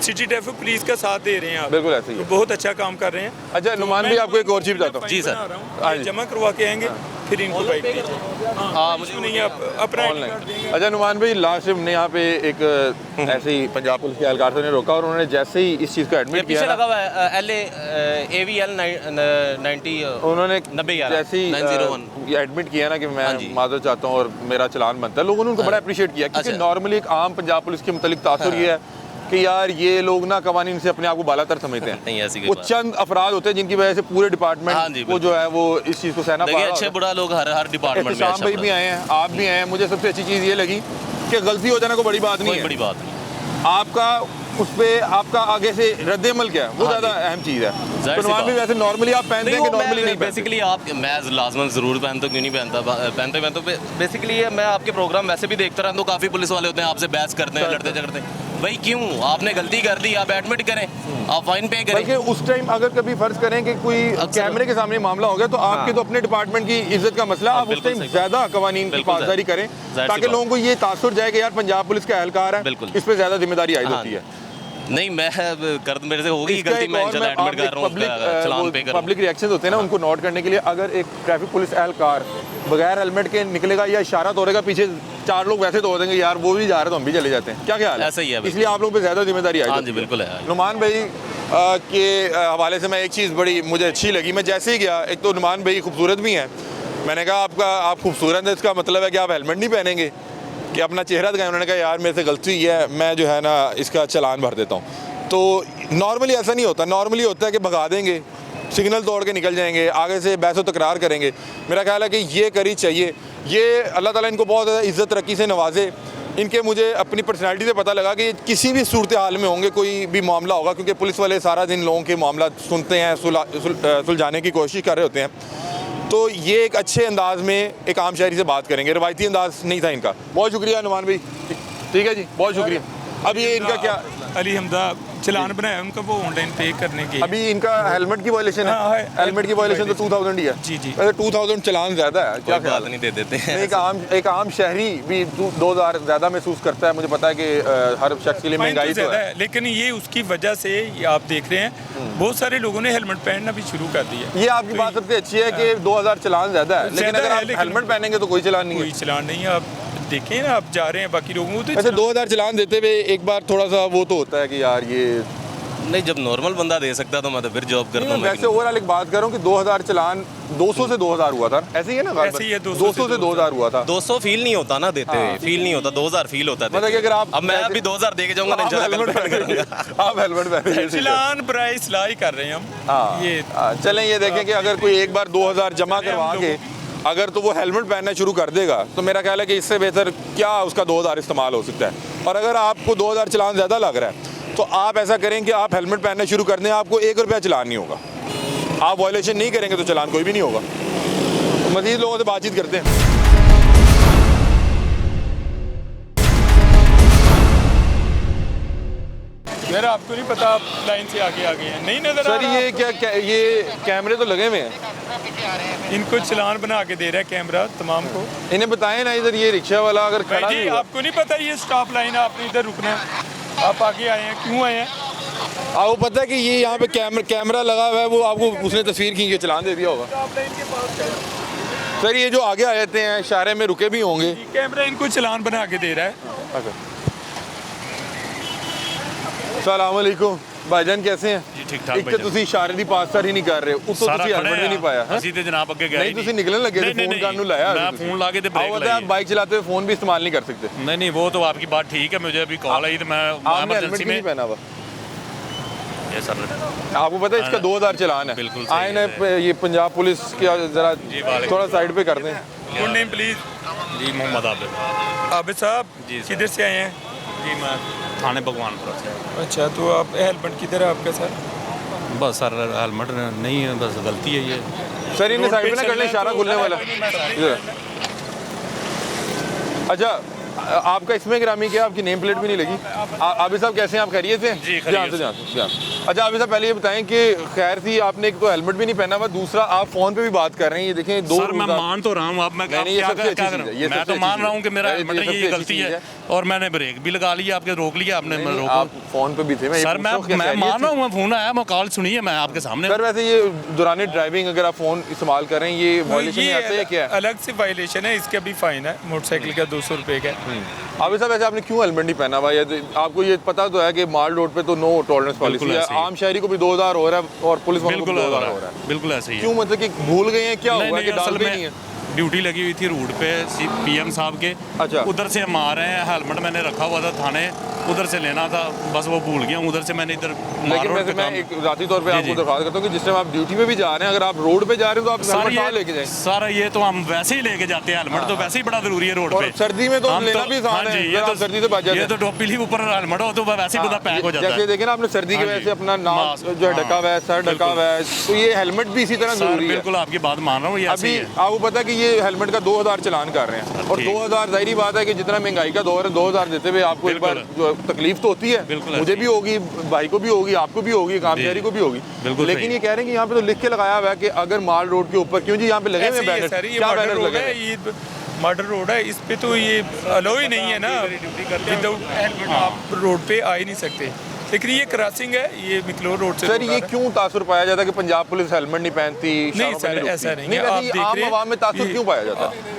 सिटी ट्रैफिक पुलिस का साथ दे रहे हैं आप। बिल्कुल ऐसे ही है। तो बहुत अच्छा काम कर रहे हैं। अच्छा नुमान भाई, आपको एक और चीज़ बताता हूँ। जी, सर। हाँ ये जी। जमा करवा के आएंगे फिर इनको बाइक दी। हाँ, मुझे नहीं आप अपना ID ऑनलाइन। कार्ड देंगे। अच्छा नुमान भाई, लास्ट हमने यहाँ पे एक ऐसे ही पंजाब पुलिस के एहलकार से ने रोका और उन्होंने जैसे ही इस चीज़ को ये एडमिट पीछे किया लगा ना, हुआ है AVL 90 उन्होंने 90 जैसे ही 901 ये एडमिट किया ना कि हाँ जी। मैं माजरत चाहता हूँ और मेरा चलान बनता है, लोगों ने उनको बड़ा अप्रिशिएट किया, क्योंकि अच्छा। नॉर्मली एक आम पंजाब पुलिस के मुतालिक तासुर ये है कि यार ये लोग ना कवानीन से अपने आप को बालातर समझते हैं। नहीं, ऐसी कोई वो बात चंद अफराद होते हैं जिनकी वजह से पूरे हाँ जी, डिपार्टमेंट को जो है वो इस चीज़ को सहना पड़ देखिए, रहा अच्छे होता है। बुरा लोग हर डिपार्टमेंट में एहतशाम अच्छा भाई भी बुरा। आए हैं, आप भी आए हैं। मुझे सबसे अच्छी चीज़ ये लगी कि गलती हो जाना कोई बड़ी बात नहीं कोई है। बड़ी बात नहीं। आपका उस पे आपका आगे से रद्द-ए-अमल क्या है वो हाँ ज़्यादा जी। अहम चीज़ है। जाहिर तो सी नुमान भी बात। वैसे नॉर्मली आप पहनते हैं कि नॉर्मली नहीं पहनते? बेसिकली आप मैं लाजमन ज़रूर पहनता हूँ, क्यों नहीं पहनता तो बेसिकली मैं आपके प्रोग्राम वैसे भी देखता रहता हूँ, काफ़ी पुलिस वाले होते हैं आपसे बहस करते हैं, लड़ते झगड़ते हैं। भाई क्यों, आपने गलती कर दी, आप एडमिट करें, आप फाइन पे करें। बल्कि उस टाइम अगर कभी फर्ज करें कि कोई कैमरे के सामने मामला हो गया तो आपके तो अपने डिपार्टमेंट की इज्जत का मसला, आप उस बिल्कुल टाइम सही। ज़्यादा कवानीन की बिल्कुल पासदारी करें जाहिर सी ताकि बात। लोगों को ये तासुर जाए कि यार पंजाब पुलिस का एहलकार है, बिल्कुल। इस पर ज़्यादा जिम्मेदारी आयद हाँ। होती है। नहीं, मैं कर मेरे से हो गई इसका गलती, एक मैं और इंशाल्लाह एडमिट कर रहा हूँ, चलान पे करूँ। पब्लिक रिएक्शन होते हैं ना, उनको नोट करने के लिए अगर एक ट्रैफिक पुलिस एहलकार बगैर हेलमेट के निकलेगा या इशारा तोड़ेगा, पीछे 4 लोग वैसे तो देंगे यार वो भी जा रहे हैं तो हम भी चले जाते हैं। क्या ख्याल है? ऐसा ही है, बिल्कुल। इसलिए आप लोगों पे ज़्यादा जिम्मेदारी आई हाँ जी, बिल्कुल है। नुमान भाई के हवाले से मैं एक चीज़ बड़ी मुझे अच्छी लगी, मैं जैसे ही गया, एक तो नुमान भाई खूबसूरत भी हैं, मैंने कहा आप खूबसूरत हैं इसका मतलब है कि आप हेलमेट नहीं पहनेंगे, कि अपना चेहरा दिखाएं। उन्होंने कहा यार मेरे से गलती हुई है, मैं जो है ना इसका चलान भर देता हूँ। तो नॉर्मली ऐसा नहीं होता, नॉर्मली होता है कि भगा देंगे, सिग्नल तोड़ के निकल जाएंगे, आगे से बहस व तकरार करेंगे। मेरा ख्याल है कि ये करी चाहिए, ये अल्लाह ताला इनको बहुत ज़्यादा इज़्ज़त तरक्की से नवाजे। इनके मुझे अपनी पर्सनैलिटी से पता लगा कि किसी भी सूरत हाल में होंगे, कोई भी मामला होगा, क्योंकि पुलिस वाले सारा दिन लोगों के मामला सुनते हैं, सुलझाने की कोशिश कर रहे होते हैं। तो ये एक अच्छे अंदाज में एक आम शहरी से बात करेंगे, रवायती अंदाज नहीं था इनका। बहुत शुक्रिया नुमान भाई, ठीक है जी, बहुत शुक्रिया। अब ये इनका क्या, अली हमदा चलान बनाया उनका वो ऑनलाइन पे करने के। अभी इनका हेलमेट की वायलेशन हाँ, है, है। हेलमेट की वायलेशन तो 2000 ही है। जी, जी। वैसे 2000 चलान ज़्यादा है, क्या कोई ख्याल बात है? नहीं, दे देते हैं। एक आम शहरी भी 2000 ज़्यादा महसूस करता है। मुझे पता है कि हर शख्स के लिए फाइन महंगाई तो तो ज़्यादा है। है, लेकिन ये उसकी वजह से ये आप देख रहे हैं बहुत सारे लोगों ने हेलमेट पहनना भी शुरू कर दिया। ये आपकी बात सबसे अच्छी है कि 2000 चलान ज़्यादा है, लेकिन ज़्यादा अगर है, आप लेकिन हेलमेट पहनेंगे तो कोई चलान नहीं कोई है। चलान नहीं है। आप देखें ना, आप जा रहे हैं बाकी लोगों को तो वैसे 2000 चलान देते हुए एक बार थोड़ा सा वो तो होता है कि यार ये नहीं, जब नॉर्मल बंदा दे सकता तो मैं तो फिर जॉब करता हूँ। वैसे ओवरऑल एक बात करूँ कि 2000 चलान 200 से 2000 हुआ था, ऐसे ही है ना? ऐसे ही है, 200 से 2000 हुआ था। 200 फील नहीं होता ना देते हुए, फील नहीं होता, 2000 फील होता है। मतलब कि अगर आप अब मैं अभी 2000 दे के जाऊंगा आप नहीं ज्यादा हेलमेट गलत करूंगा। आप हेलमेट पहने। चलान बराए इस्लाह ही कर रहे हैं हम। हाँ, ये चलें ये देखें कि अगर कोई एक बार 2000 जमा करवा के अगर तो वो हेलमेट पहनना शुरू कर देगा तो मेरा ख्याल है कि इससे बेहतर क्या उसका 2000 इस्तेमाल हो सकता है। और अगर आपको 2000 चलान ज़्यादा लग रहा है तो आप ऐसा करें कि आप हेलमेट पहनना शुरू कर दें, आपको 1 रुपया चलान नहीं होगा। आप वायलेशन नहीं करेंगे तो चलान कोई भी नहीं होगा। तो मज़ीद लोगों से बातचीत करते हैं। यार आपको नहीं पता, आप लाइन से आगे आ गए हैं, नहीं नजर आ सर रहा ये क्या ये कैमरे तो लगे हुए हैं, आपको? इनको चलान बना के दे रहा है कैमरा तमाम को। इन्हें बताएं ना इधर ये रिक्शा वाला अगर खड़ा भाई जी भी हुआ- आपको नहीं पता ये स्टॉप लाइन है, आपने इधर रुकना है, आप आगे आए हैं, क्यों आए हैं? आपको पता है कि ये यहाँ पे कैमरा लगा हुआ है, वो आपको उसने तस्वीर खींच के चलान दे दिया होगा। स्टॉप लाइन के पास है। सर ये जो आगे आ जाते हैं इशारे में रुके भी होंगे। ये कैमरा इनको चलान बना के दे रहा है। अस्सलाम वालेकुम भाईजान, कैसे हैं? जी ठीक ठाक एक तो ਤੁਸੀਂ ਇਸ਼ਾਰੇ ਦੀ ਪਾਸਰ ਹੀ ਨਹੀਂ ਕਰ ਰਹੇ, ਉੱਤੋਂ ਤੁਸੀਂ ਹੈਲਮਟ ਵੀ ਨਹੀਂ ਪਾਇਆ ਹੈ। ਅਸੀਂ ਤੇ ਜਨਾਬ ਅੱਗੇ ਗਏ नहीं ਤੁਸੀਂ ਨਿਕਲਣ ਲੱਗੇ थे, फोन कान ਨੂੰ लाया मैं फोन ला के तो ब्रेक आप लगाई। बाइक चलाते हुए फोन भी इस्तेमाल नहीं कर सकते। नहीं नहीं, वो तो आपकी बात ठीक है, मुझे अभी कॉल आई तो मैं आपने हेलमेट इमरजेंसी भी नहीं में। पहना हुआ। ये सर आपको पता है इसका 2000 चलान है। बिल्कुल सही आए ना ये पंजाब पुलिस की जरा जी, वालेकुम। थोड़ा साइड पे कर दें। Good name please. जी मोहम्मद आबिद। आबिद साहब जी सर। किधर से आए हैं? जी मैं थाने भगवानपुर से। अच्छा तो आप हेलमेट किधर है आपका सर? बस सर हेलमेट नहीं है, बस गलती है ये। सर इन्हें रोड साइड पे पे ना कर चलना लें, है इशारा तो खुलने वाला। इधर। अच्छा आपका इसमें ग्रामी क्या, आपकी नेम प्लेट भी नहीं लगी। आबिद साहब कैसे हैं आप? खैरियत से? जी, खैरियत से। जान से। अच्छा आबिद साहब पहले ये बताएं कि खैर थी आपने एक तो हेलमेट भी नहीं पहना हुआ, दूसरा आप फोन पे भी बात कर रहे हैं। ये देखें दो सर मैं मान तो रहा हूँ, अब मैं नहीं, ये क्या सबसे क्या अच्छी क्या चीज़ है, करूँ? ये मैं सबसे तो मान अच्छी रहा हूँ कि मेरा ये हेलमेट सबसे ये अच्छी गलती चीज़ है और मैंने ब्रेक भी लगा लिया, आपके रोक लिया आपने। नहीं, रोको आप फोन पे भी थे। मैं ये सर पूछ रहा हूँ कि मैं खैरियत मान थी? रहा हूँ, मैं फोन आया, मैं कॉल सुनी है, मैं आपके सामने। सर वैसे ये दौरान ड्राइविंग अगर आप फोन इस्तेमाल कर रहे हैं ये वायलेशन में आते हैं क्या है? अलग से वायलेशन है, इसका भी फाइन है, मोटरसाइकिल का 200 रुपये का। आबिद साहब वैसे आपने क्यों हेलमेट नहीं पहना हुआ? आपको ये पता तो है कि माल रोड पे तो नो टॉलरेंस पॉलिसी बिल्कुल है, ऐसे ही। आम शहरी को भी 2000 हो रहा है और पुलिस वालों को भी बिल्कुल 2000 हो रहा है। बिल्कुल ऐसे ही है। क्यों, मतलब कि भूल गए हैं क्या नहीं हुआ कि नहीं, असल डालते नहीं है? में ड्यूटी लगी हुई थी रोड पे पीएम साहब के। अच्छा। उधर से हम आ रहे हैं, हेलमेट मैंने रखा हुआ था थाने, उधर से लेना था, बस वो भूल गया हूँ। उधर से मैंने इधर मार लेकिन रोड वैसे पे मैं काम- एक जाती तौर पे जी, आपको जी। दरख्वास्त करता हूँ कि जिस टाइम आप ड्यूटी पे भी जा रहे हैं, अगर आप रोड पे जा रहे हैं तो आप सर हेलमेट साथ लेके ये जाएं। सर ये तो हम वैसे ही लेके जाते हैं, हेलमेट तो वैसे ही बड़ा जरूरी है रोड और पे। सर्दी में तो हम लेना भी आसान हाँ है, जी, अगर आप सर्दी से बच जाते ये हैं। तो टोपी ली ऊपर हेलमेट हो तो वैसे ही पूरा पैक हो जाता जैसे है। देखें ना आपने सर्दी की हाँ वजह जी। से अपना नाक मास्क, जो है हाँ, ढका हुआ है, सर ढका बिल्कुल। हुआ है, तो ये हेलमेट भी इसी तरह सर जरूरी है। बिल्कुल आपकी बात मान रहा हूँ, ये ऐसे अभी ही है। आपको पता है कि ये हेलमेट का 2000 चलान कर रहे हैं और ठीक। 2000 जाहिर बात है कि जितना महंगाई का दौर है 2000 देते हुए आपको एक बार बिल्कुल। जो तकलीफ तो होती है, बिल्कुल मुझे ऐसे भी होगी, भाई को भी होगी, आपको भी होगी, काम जी। शहरी को भी होगी। बिल्कुल लेकिन सही। ये कह रहे हैं कि यहाँ पे तो लिख के लगाया हुआ है कि अगर माल रोड के ऊपर, क्यों जी यहाँ पे लगे हुए ऐसे ही है बैनर, सर, ये क्या मॉडर्न बैनर रोड लगे है, हैं? ये मॉडर्न रोड है, इस पे तो ये अलो ही नहीं है ना, विदाउट हेलमेट आप रोड पे आ ही नहीं सकते। लेकिन ये क्रॉसिंग है, ये मिकलोर रोड से सर रोड आ ये रहा है। क्यों तासुर पाया जाता है कि पंजाब पुलिस हेलमेट नहीं पहनती, इशारों पे सर, रुकती? ऐसा नहीं है, वैसे आप ये देख आम रहे हैं, आवाम में तासुर ये- क्यों पाया जाता है?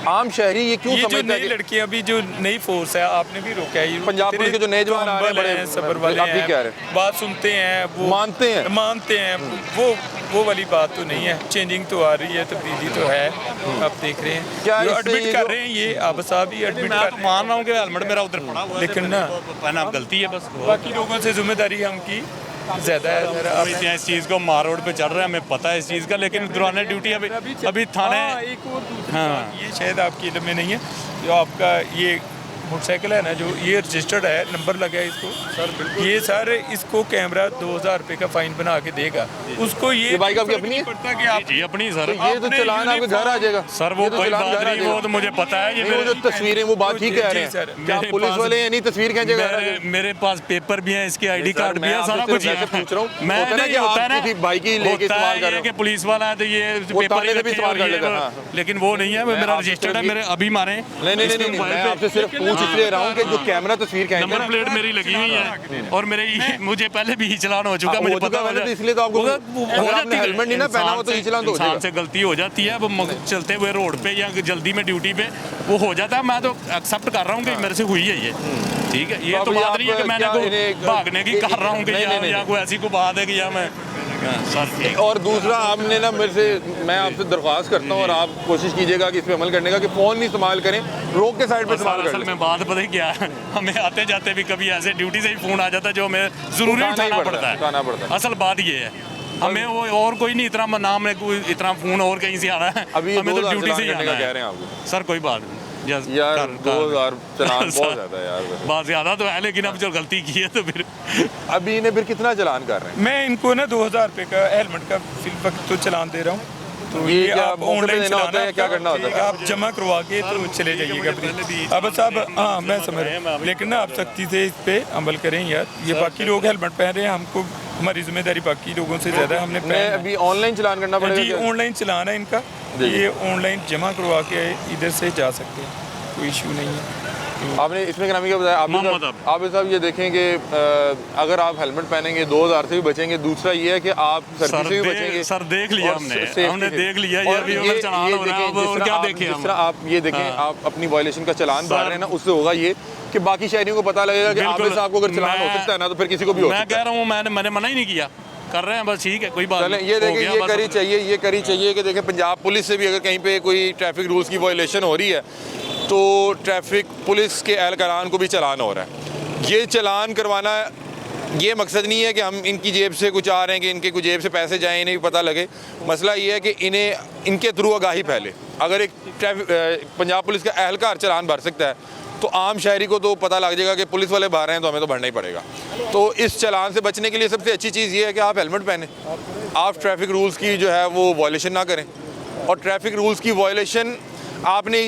आम शहरी ये क्यों ये जो समझता है नई कि लड़कियां अभी जो नई फोर्स है, आपने भी रोका है, ये पंजाब पुलिस के जो नए जवान आ रहे हैं, बड़े बड़े सबर वाले आप ठीक हैं, कह रहे हैं। बात सुनते हैं, वो मानते हैं। मानते हैं, वो वाली बात तो नहीं है। चेंजिंग तो आ रही है, तब्दीली तो है, आप देख रहे हैं। क्या जो इससे एडमिट ये कर जो- रहे हैं, ये आप साहब ही एडमिट मैं कर तो रहे हैं। मान रहा हूँ कि हेलमेट मेरा उधर पड़ा हुआ है, लेकिन ना पहना गलती है बस। बाकी लोगों से जिम्मेदारी हम की ज़्यादा है सर। हम इतने इस चीज़ को मार रोड पे चढ़ रहे हैं, हमें पता है इस चीज़ का, लेकिन दौरान ड्यूटी अभी थाने। हाँ, एक और दूसरी हाँ। बात, ये शायद आपके इल्म में नहीं है, जो आपका ये मोटरसाइकिल है ना, जो ये रजिस्टर्ड है, नंबर लगा है इसको सर, बिल्कुल ये सर इसको कैमरा 2000 रुपये का फाइन बना के देगा उसको। ये बाइक आपकी फर्क अपनी नहीं है? पड़ता कि आप जी अपनी सर। तो ये तो अपने चलान आपके घर आ जाएगा सर वो ये तो कोई चलान बात घर आ नहीं, वो जाएगा। तो मुझे पता है। ये नहीं, वो जो तस्वीरें वो बात ही कह रहे जी, सर। हैं, क्या मेरे पुलिस पास- वाले नहीं तस्वीर खींचे घर आ जाएगा? मेरे पास पेपर भी है, इसके आईडी सर, कार्ड भी मैं है, आपसे सारा सिर्फ कुछ है। वैसे पूछ रहा हूँ। मैं होता है ना नहीं कि होता है आप ना, किसी बाइक ही लेके होता इस्तेमाल है कर रहे ये हो। कि पुलिस वाला है तो ये वो पेपर ताले ही से भी रखे इस्तेमाल कर और ये लेगा, वो- हाँ। लेकिन वो नहीं है, मैं मेरा आपसे रजिस्टर्ड है, सिर्फ मेरे अभी मारे। नहीं, इसके मैं मोबाइल पे- आपसे सिर्फ पूछ इसलिए रहा हूँ कि जो कैमरा तस्वीर खींचता है नंबर ना, प्लेट मेरी लगी हुई है और मेरे मुझे पहले भी चलान हो चुका, हाँ, मुझे हो चुका पता वैसे तो इसलिए तो आपको होगा- अगर हो आपने जाती है। हेलमेट नहीं ना पहना हो तो इंसान ई-चालान तो हो इंसान जाएगा। से गलती हो जाती है, वो चलते हुए रोड पे या जल्दी में ड्यूटी पे वो हो जाता है। मैं तो एक्सेप्ट कर रहा हूँ कि मेरे से हुई है ये, ठीक है। ये तो तो अभी बात नहीं है कि आप मैंने क्या को इन्हें- भागने की कर रहा हूँ कि नहीं, नहीं, या नहीं। कोई ऐसी कोई बात है कि या मैं सर ठीक और दूसरा आपने ना मेरे से, मैं आपसे दरख्वास्त करता हूँ और आप कोशिश कीजिएगा कि इस पे अमल करने का, कि फ़ोन नहीं इस्तेमाल करें, रोक के साइड पे इस्तेमाल असल करें। में बात पता ही क्या है, हमें आते जाते भी कभी ऐसे ड्यूटी से ही फ़ोन आ जाता है जो हमें ज़रूरी उठाना ही उठाना पड़ता है, पड़ता उठाना पड़ता है। है। असल बात ये है, हमें वो और कोई नहीं, इतना नाम है कोई इतना फ़ोन और कहीं से आ रहा है, अभी हमें तो 2000 ड्यूटी से ही चलान करने आना का कह है। रहे हैं आपको। सर कोई बात नहीं यार 2000 चलान बहुत ज़्यादा है यार। बात ज़्यादा तो है, लेकिन अब जो गलती की है तो फिर अभी इन्हें फिर कितना चलान कर रहे हैं? मैं इनको ना 2000 रुपये का हेलमेट का फिल वक्त तो चलान दे रहा हूँ। तो ये क्या आप मौके पे ऑनलाइन देना होता है या क्या करना होता है? आप जमा करवा के तो चले जाइएगा प्लीज। अब साहब हाँ मैं समझ रहा हूँ, लेकिन ना आप सख्ती से इस पे अमल करें यार। ये बाकी लोग हेलमेट पहन रहे हैं, हमको हमारी जिम्मेदारी बाकी लोगों से ज़्यादा है, हमने मैं पहनना है। अभी ऑनलाइन चलान करना जी पड़ेगा क्या? ऑनलाइन चलाना है इनका, जी। ये ऑनलाइन जमा करवा के इधर से जा सकते हैं, कोई इशू नहीं है। आपने इसमें क्या नाम क्या बताया? मोहम्मद आप साहब ये देखें कि अगर आप हेलमेट पहनेंगे 2000 से भी बचेंगे। दूसरा ये है कि आप सर्दी से भी बचेंगे। सर देख लिया और हमने सेफ्टी हमने से। देख लिया, ये और अभी अगर चलान हो रहा है, देखें, अब और क्या देखें जिस हम। तरह आप ये देखें, हाँ। आप अपनी वायलेशन का चलान भर सर, रहे हैं ना, उससे होगा ये कि बाकी शहरियों को पता लगेगा कि बिल्कुल। आबिद साहब को अगर चलान हो मैं- सकता है ना तो फिर किसी को भी हो मैं सकता कह है। रहा हूँ, मैंने मना ही नहीं किया, कर रहे हैं बस, ठीक है कोई बात चलें नहीं। ये हो देखें, गया ये बस। करी चाहिए कि देखें पंजाब पुलिस से भी अगर कहीं पे कोई ट्रैफिक रूल्स की वायलेशन हो रही है तो ट्रैफिक पुलिस के एहलकारान को भी चलान हो रहा है। ये चलान करवाना, ये मकसद नहीं है कि हम इनकी जेब से कुछ आ रहे हैं कि इनके कुछ जेब से पैसे जाएं, इन्हें भी पता लगे। मसला ये है कि इन्हें इनके थ्रू आगाही फैले। अगर एक पंजाब पुलिस का एहलकार चलान भर सकता है तो आम शहरी को तो पता लग जाएगा कि पुलिस वाले भर रहे हैं तो हमें तो भरना ही पड़ेगा। तो इस चलान से बचने के लिए सबसे अच्छी चीज़ ये है कि आप हेलमेट पहने, आप ट्रैफिक रूल्स की जो है वो वायलेशन ना करें। और ट्रैफिक रूल्स की वायलेशन आपने,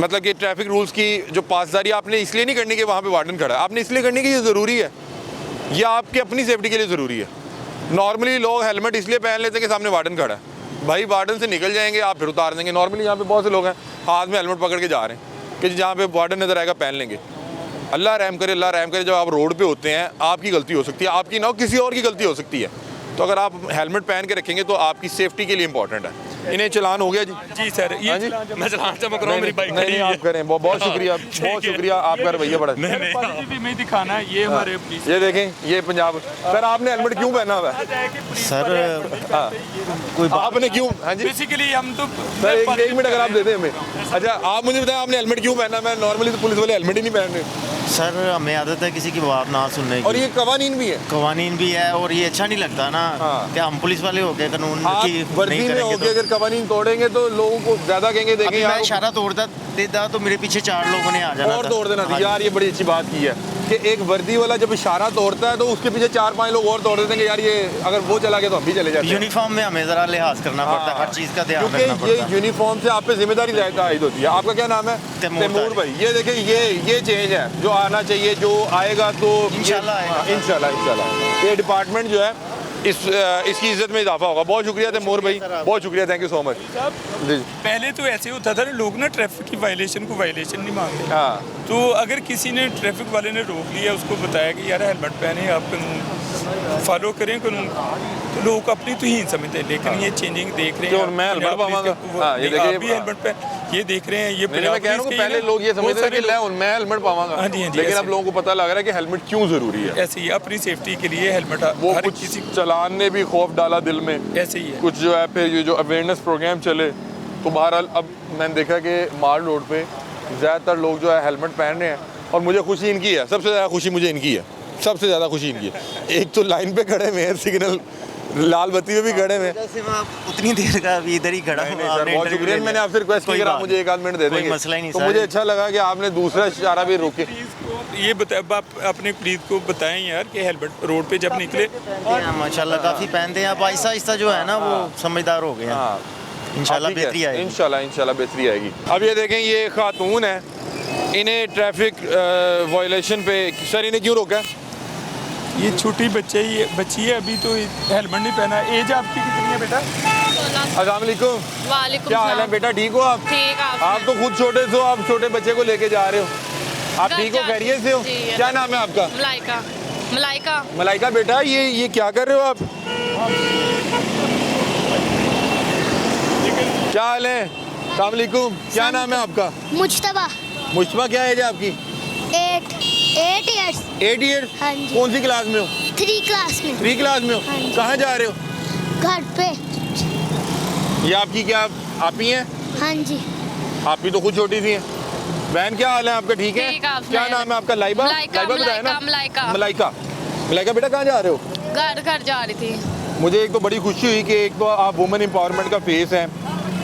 मतलब कि ट्रैफिक रूल्स की जो पासदारी आपने इसलिए नहीं करनी कि वहाँ पे वार्डन खड़ा है, आपने इसलिए करनी कि ये ज़रूरी है, ये आपकी अपनी सेफ्टी के लिए ज़रूरी है। नॉर्मली लोग हेलमेट इसलिए पहन लेते हैं कि सामने वार्डन खड़ा है। भाई वार्डन से निकल जाएंगे आप फिर उतार देंगे। नॉर्मली यहाँ पे बहुत से लोग हैं हाथ में हेलमेट पकड़ के जा रहे हैं कि जहाँ पे वार्डन नज़र आएगा पहन लेंगे। अल्लाह रहम करे, अल्लाह रहम करे, जब आप रोड पे होते हैं आपकी गलती हो सकती है, आपकी ना हो किसी और की गलती हो सकती है। तो अगर आप हेलमेट पहन के रखेंगे तो आपकी सेफ्टी के लिए इंपॉर्टेंट है। इन्हें चलान हो गया जी? जी सर, हाँ ये जी? मैं चलान जमा कराऊँ, मेरी बाइक नहीं, खड़ी नहीं, है। आप करें, बहुत शुक्रिया, ठीक बहुत है। शुक्रिया आपका रवैया बड़ा। नहीं, नहीं। पॉजिटिव में दिखाना है, ये हमारे पुलिस ये देखें, ये पंजाब। सर आपने हेलमेट क्यों पहना हुआ है? सर हाँ, कोई बात आपने क्यों? हाँ जी बेसिकली हम तो सर, एक मिनट अगर आप दे दें हमें। अच्छा आप मुझे बताएं आपने हेलमेट क्यों पहना? मैं नॉर्मली तो पुलिस वाले हेलमेट ही नहीं पहन रहे। सर हमें आदत है किसी की बात ना सुनने और की, ये कवानीन भी है। कवानीन भी है और ये अच्छा नहीं लगता ना हाँ। कि हम पुलिस वाले होके कानून आप की वर्दी नहीं में करेंगे। होके अगर कवानीन तोड़ेंगे तो लोगों को ज्यादा कहेंगे देखें अभी मैं यार इशारा तोड़ता देता तो मेरे पीछे 4 लोगों ने आ जाना और था। तोड़ देना था। हाँ यार ये बड़ी अच्छी बात की है कि एक वर्दी वाला जब इशारा तोड़ता है तो उसके पीछे 4-5 लोग और तोड़ देते हैं कि यार ये अगर वो चला गया तो हम भी चले जाते हैं। यूनिफॉर्म में हमें ज़रा लिहाज करना पड़ता है, हाँ। हर चीज़ का ध्यान रखना क्योंकि ये पड़ता है। यूनिफॉर्म से आप पे जिम्मेदारी ज़्यादा आयद होती है। आपका क्या नाम है? तैमूर भाई। ये देखिए ये चेंज है जो आना चाहिए, जो आएगा तो इंशाल्लाह आएगा। इंशाल्लाह ये डिपार्टमेंट जो है इसकी इज्जत में इजाफा होगा। बहुत शुक्रिया तैमूर भाई, बहुत शुक्रिया, थैंक यू सो मच जी। पहले तो ऐसे होता था ना, लोग ना ट्रैफिक की वायलेशन को वायलेशन नहीं मांगते। हाँ, तो अगर किसी ने ट्रैफिक वाले ने रोक लिया, उसको बताया कि यार हेलमेट पहने, आप कानून फॉलो करें कानून, तो लोग अपनी तो ही समझते हैं। लेकिन ये चेंजिंग देख रहे हैं। क्यों, मैं हेलमेट पाऊंगा? हाँ, ये देखिए, आप भी हेलमेट पहन, ये देख रहे हैं। ये नहीं, मैं कह रहा हूँ कि पहले लोग ये समझते थे कि मैं हेलमेट पाऊंगा, हाँ जी, हाँ जी, लेकिन ऐसे। अब लोगों को पता लग रहा है कि हेलमेट क्यों जरूरी है। ऐसे ही अपनी सेफ्टी के लिए हेलमेट वो हर कुछ किसी चलान ने भी खौफ डाला दिल में, ऐसे ही है। कुछ जो है फिर ये जो अवेयरनेस प्रोग्राम चले तो बहरहाल अब मैंने देखा कि माल रोड पे ज़्यादातर लोग जो है हेलमेट पहन रहे हैं और मुझे खुशी इनकी है। सबसे ज़्यादा खुशी मुझे इनकी है, सबसे ज़्यादा खुशी इनकी है। एक तो लाइन पे खड़े हुए हैं, सिग्नल लाल बत्ती पे भी खड़े हुए हैं। वैसे मैं उतनी देर का अभी इधर ही खड़ा नहीं, हूँ। नहीं, सर, आपने बहुत interview शुक्रिया। ले मैंने लिया। आपसे रिक्वेस्ट कोई की, बात मुझे 1 आध मिनट दे कोई देंगे मसला ही नहीं तो सर। मुझे अच्छा लगा कि आपने दूसरा इशारा भी रोके। ये आप अपने पुलिस को बताएं यार कि हेलमेट रोड पे जब निकले। माशाल्लाह काफ़ी पहनते हैं। अब आहिस्ता आहिस्ता जो है ना वो समझदार हो गए हैं। हाँ, इंशाल्लाह बेहतरी आएगी। इंशाल्लाह बेहतरी आएगी। अब ये देखें, ये खातून है, इन्हें ट्रैफिक वायलेशन पे सर इन्हें क्यों रोका है? ये छोटी बच्ची है, अभी तो हेलमेट नहीं पहना। एज आपकी कितनी है बेटा? अस्सलाम वालेकुम। वालेकुम क्या हाल है सलाम। बेटा, ठीक हो आप? ठीक है आप तो खुद छोटे से हो, आप छोटे बच्चे को लेके जा रहे हो। आप घर ठीक हो, जाती खैरियत से हो? जी, क्या नाम है आपका? मलाइका। मलाइका। मलाइका बेटा, ये क्या कर रहे हो आप? क्या हाल है? अस्सलाम वालेकुम। क्या नाम है आपका? मुज्तबा। मुश्तबा, क्या एज है आपकी? 8 इयर्स। 8 ईयर। हाँ जी। कौन सी क्लास में हो? 3 क्लास में। 3 क्लास में हो। हाँ जी। कहाँ जा रहे हो? घर पे। ये आपकी क्या आप ही हैं? हाँ जी। आप भी तो खुद छोटी सी हैं। बहन, क्या हाल है आपका? ठीक है। ठीक है, आप क्या सुनाइए। नाम है आपका? लाइबा। मलाइका, लाइबा बताया ना? मलाइका। मलाइका। मलाइका बेटा, कहाँ जा रहे हो? घर जा रही थी। मुझे एक तो बड़ी खुशी हुई कि एक तो आप वुमेन एम्पावरमेंट का फेस हैं,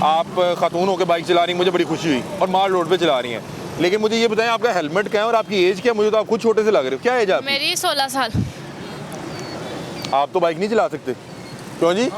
आप खातून होकर बाइक चला रही हैं, मुझे बड़ी खुशी हुई, और माल रोड पे चला रही हैं। लेकिन मुझे ये बताएं, आपका हेलमेट क्या है और आपकी एज क्या है? मुझे तो आप खुद छोटे से लग रहे हो। क्या एज है आपकी? मेरी 16 साल। आप तो बाइक नहीं चला सकते, क्यों जी?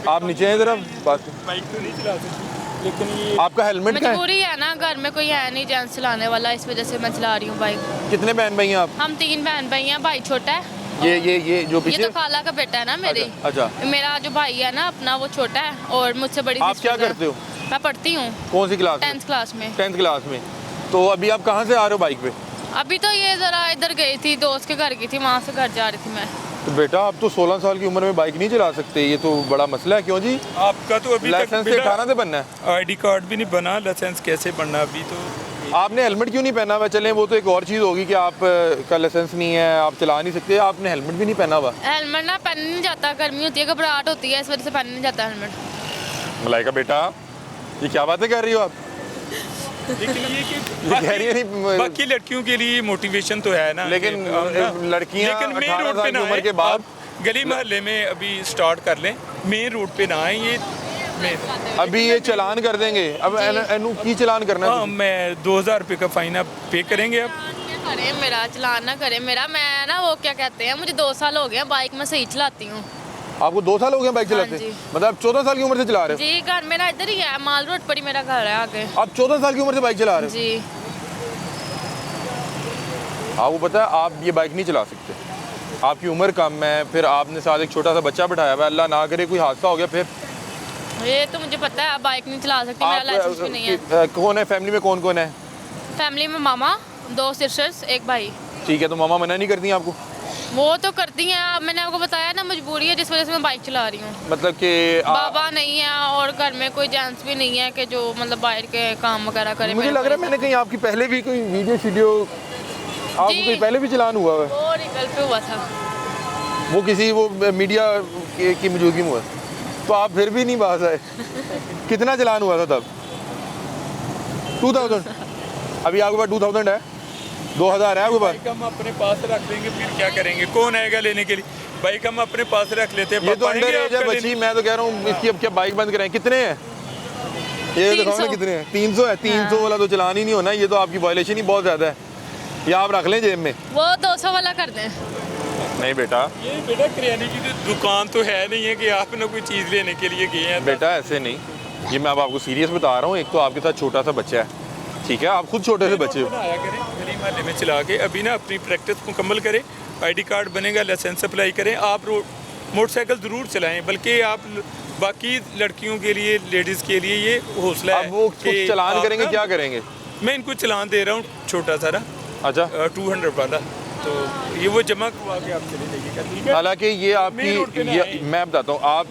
आप नीचे हैं ज़रा बात। बाइक तो नहीं चला सकती, लेकिन ये आपका हेलमेट क्या है? मजबूरी है ना, घर में कोई है नहीं जेंट्स चलाने वाला, इस वजह से मैं चला रही हूँ बाइक। कितने बहन भाई हैं आप? हम 3 बहन भाई हैं, भाई छोटा है। ये जो ये पीछे? तो खाला का बेटा है ना मेरी। अच्छा। मेरा जो भाई है ना अपना, वो छोटा है और मुझसे बड़ी आप sister क्या है। करते हो? मैं पढ़ती हूँ कौन सी क्लास में? 10th क्लास में। 10th क्लास में। तो अभी आप कहाँ से आ रहे हो बाइक पे? अभी तो ये जरा इधर गई थी, दोस्त के घर गई थी, वहाँ से घर जा रही थी मैं। तो बेटा, आप तो 16 साल की उम्र में बाइक नहीं चला सकते, ये तो बड़ा मसला है। क्यों जी? आपका तो अभी तक लाइसेंस से 18 से बनना है। आईडी कार्ड भी नहीं बना, लाइसेंस कैसे बनना? अभी तो आपने हेलमेट क्यों नहीं पहना हुआ? चलें, वो तो एक और चीज़ होगी कि आप का लाइसेंस नहीं है, आप चला नहीं सकते, आपने हेलमेट भी नहीं पहना हुआ। हेलमेट ना पहन नहीं जाता, गर्मी होती है, घबराहट होती है, इस वजह से पहन नहीं जाता हेलमेट। मलाइका बेटा, ये क्या बातें कर रही हो आप? लेकिन ये कि ये कह रही है नहीं, बाकी लड़कियों के लिए मोटिवेशन तो है ना। लेकिन कि- लड़कियां लेकिन मेन 18 रोड साल पे की ना उम्र आए, के बाद आप गली मोहल्ले में अभी स्टार्ट कर लें, मेन रोड पे ना आए। ये अभी ये चलान कर देंगे। अब एनु की चलान करना है हाँ, तुझे? मैं 2000 रुपये का फाइन आप पे करेंगे आप। करे मेरा चलान ना करे मेरा, मैं ना वो क्या कहते हैं, मुझे 2 साल हो गए बाइक में सही चलाती हूँ। आपको 2 साल हो गए बाइक हाँ चलाते? जी। मतलब आप 14 साल की उम्र से चला रहे हो? जी, घर मेरा इधर ही है, माल रोड पर ही मेरा घर है आगे। आप 14 साल की उम्र से बाइक चला रहे हो? जी। आपको पता है आप ये बाइक नहीं चला सकते, आपकी उम्र कम है, फिर आपने साथ एक छोटा सा बच्चा बिठाया हुआ है, अल्लाह ना करे कोई हादसा हो गया फिर। ये तो मुझे पता है, आप बाइक नहीं चला सकती, मेरा लाइसेंस भी नहीं है। कौन है फैमिली में, कौन कौन है? फैमिली में मामा, 2 सिस्टर्स, 1 भाई। ठीक है, तो मामा मना नहीं करती आपको? वो तो करती हैं, अब मैंने आपको बताया ना, मजबूरी है जिस वजह से मैं बाइक चला रही हूँ। मतलब कि बाबा नहीं है और घर में कोई जेंट्स भी नहीं है कि जो मतलब बाहर के काम वगैरह करे। मुझे मेरे लग रहा है को मैंने कहीं आपकी पहले भी कोई वीडियो आपको जी। कोई पहले भी चलान हुआ है? वो निकल पे हुआ था। वो किसी वो मीडिया की मौजूदगी में हुआ, तो आप फिर भी नहीं बाज आए। कितना चलान हुआ था तब? 2000? अभी आपके पास 2000 है? 2000 है आपके पास? बाइक हम अपने पास रख लेंगे, फिर क्या करेंगे? कौन आएगा लेने के लिए? बाइक हम अपने पास रख लेते हैं। ये तो पापा अंडर आएंगे एज है आपका बच्ची, लेने? मैं तो कह रहा हूँ इसकी अब क्या बाइक बंद कराएं? कितने हैं ये दिखाओ ना, 300 कितने हैं? 300 है। 300 वाला तो चलान ही नहीं होना, ये तो आपकी वायलेशन ही बहुत ज़्यादा है। ये आप रख लें जेब में। वो 200 वाला कर दें। नहीं बेटा, ये बेटा किराने की तो दुकान तो है नहीं है कि आप ना कोई चीज़ लेने के लिए गए हैं। बेटा ऐसे नहीं, ये मैं अब आपको सीरियस बता रहा हूँ। एक तो आपके साथ छोटा सा बच्चा है, ठीक है, आप खुद छोटे से बच्चे हो। आया करें गली मोहल्ले में चला के, अभी ना अपनी प्रैक्टिस मुकम्मल करें, आईडी कार्ड बनेगा, लाइसेंस अप्लाई करें। आप मोटरसाइकिल ज़रूर चलाएं, बल्कि आप बाकी लड़कियों के लिए, लेडीज़ के लिए ये हौसला है। अब वो कि कुछ चलान आप करेंगे, ना- क्या करेंगे? मैं इनको चलान दे रहा हूँ छोटा सा ना, अच्छा, 200 वाला, तो ये वो जमा करवा के आप चले जाइएगा, ठीक है? हालांकि ये मेन रोड पे ना आपकी आए। मैं बताता हूँ, आप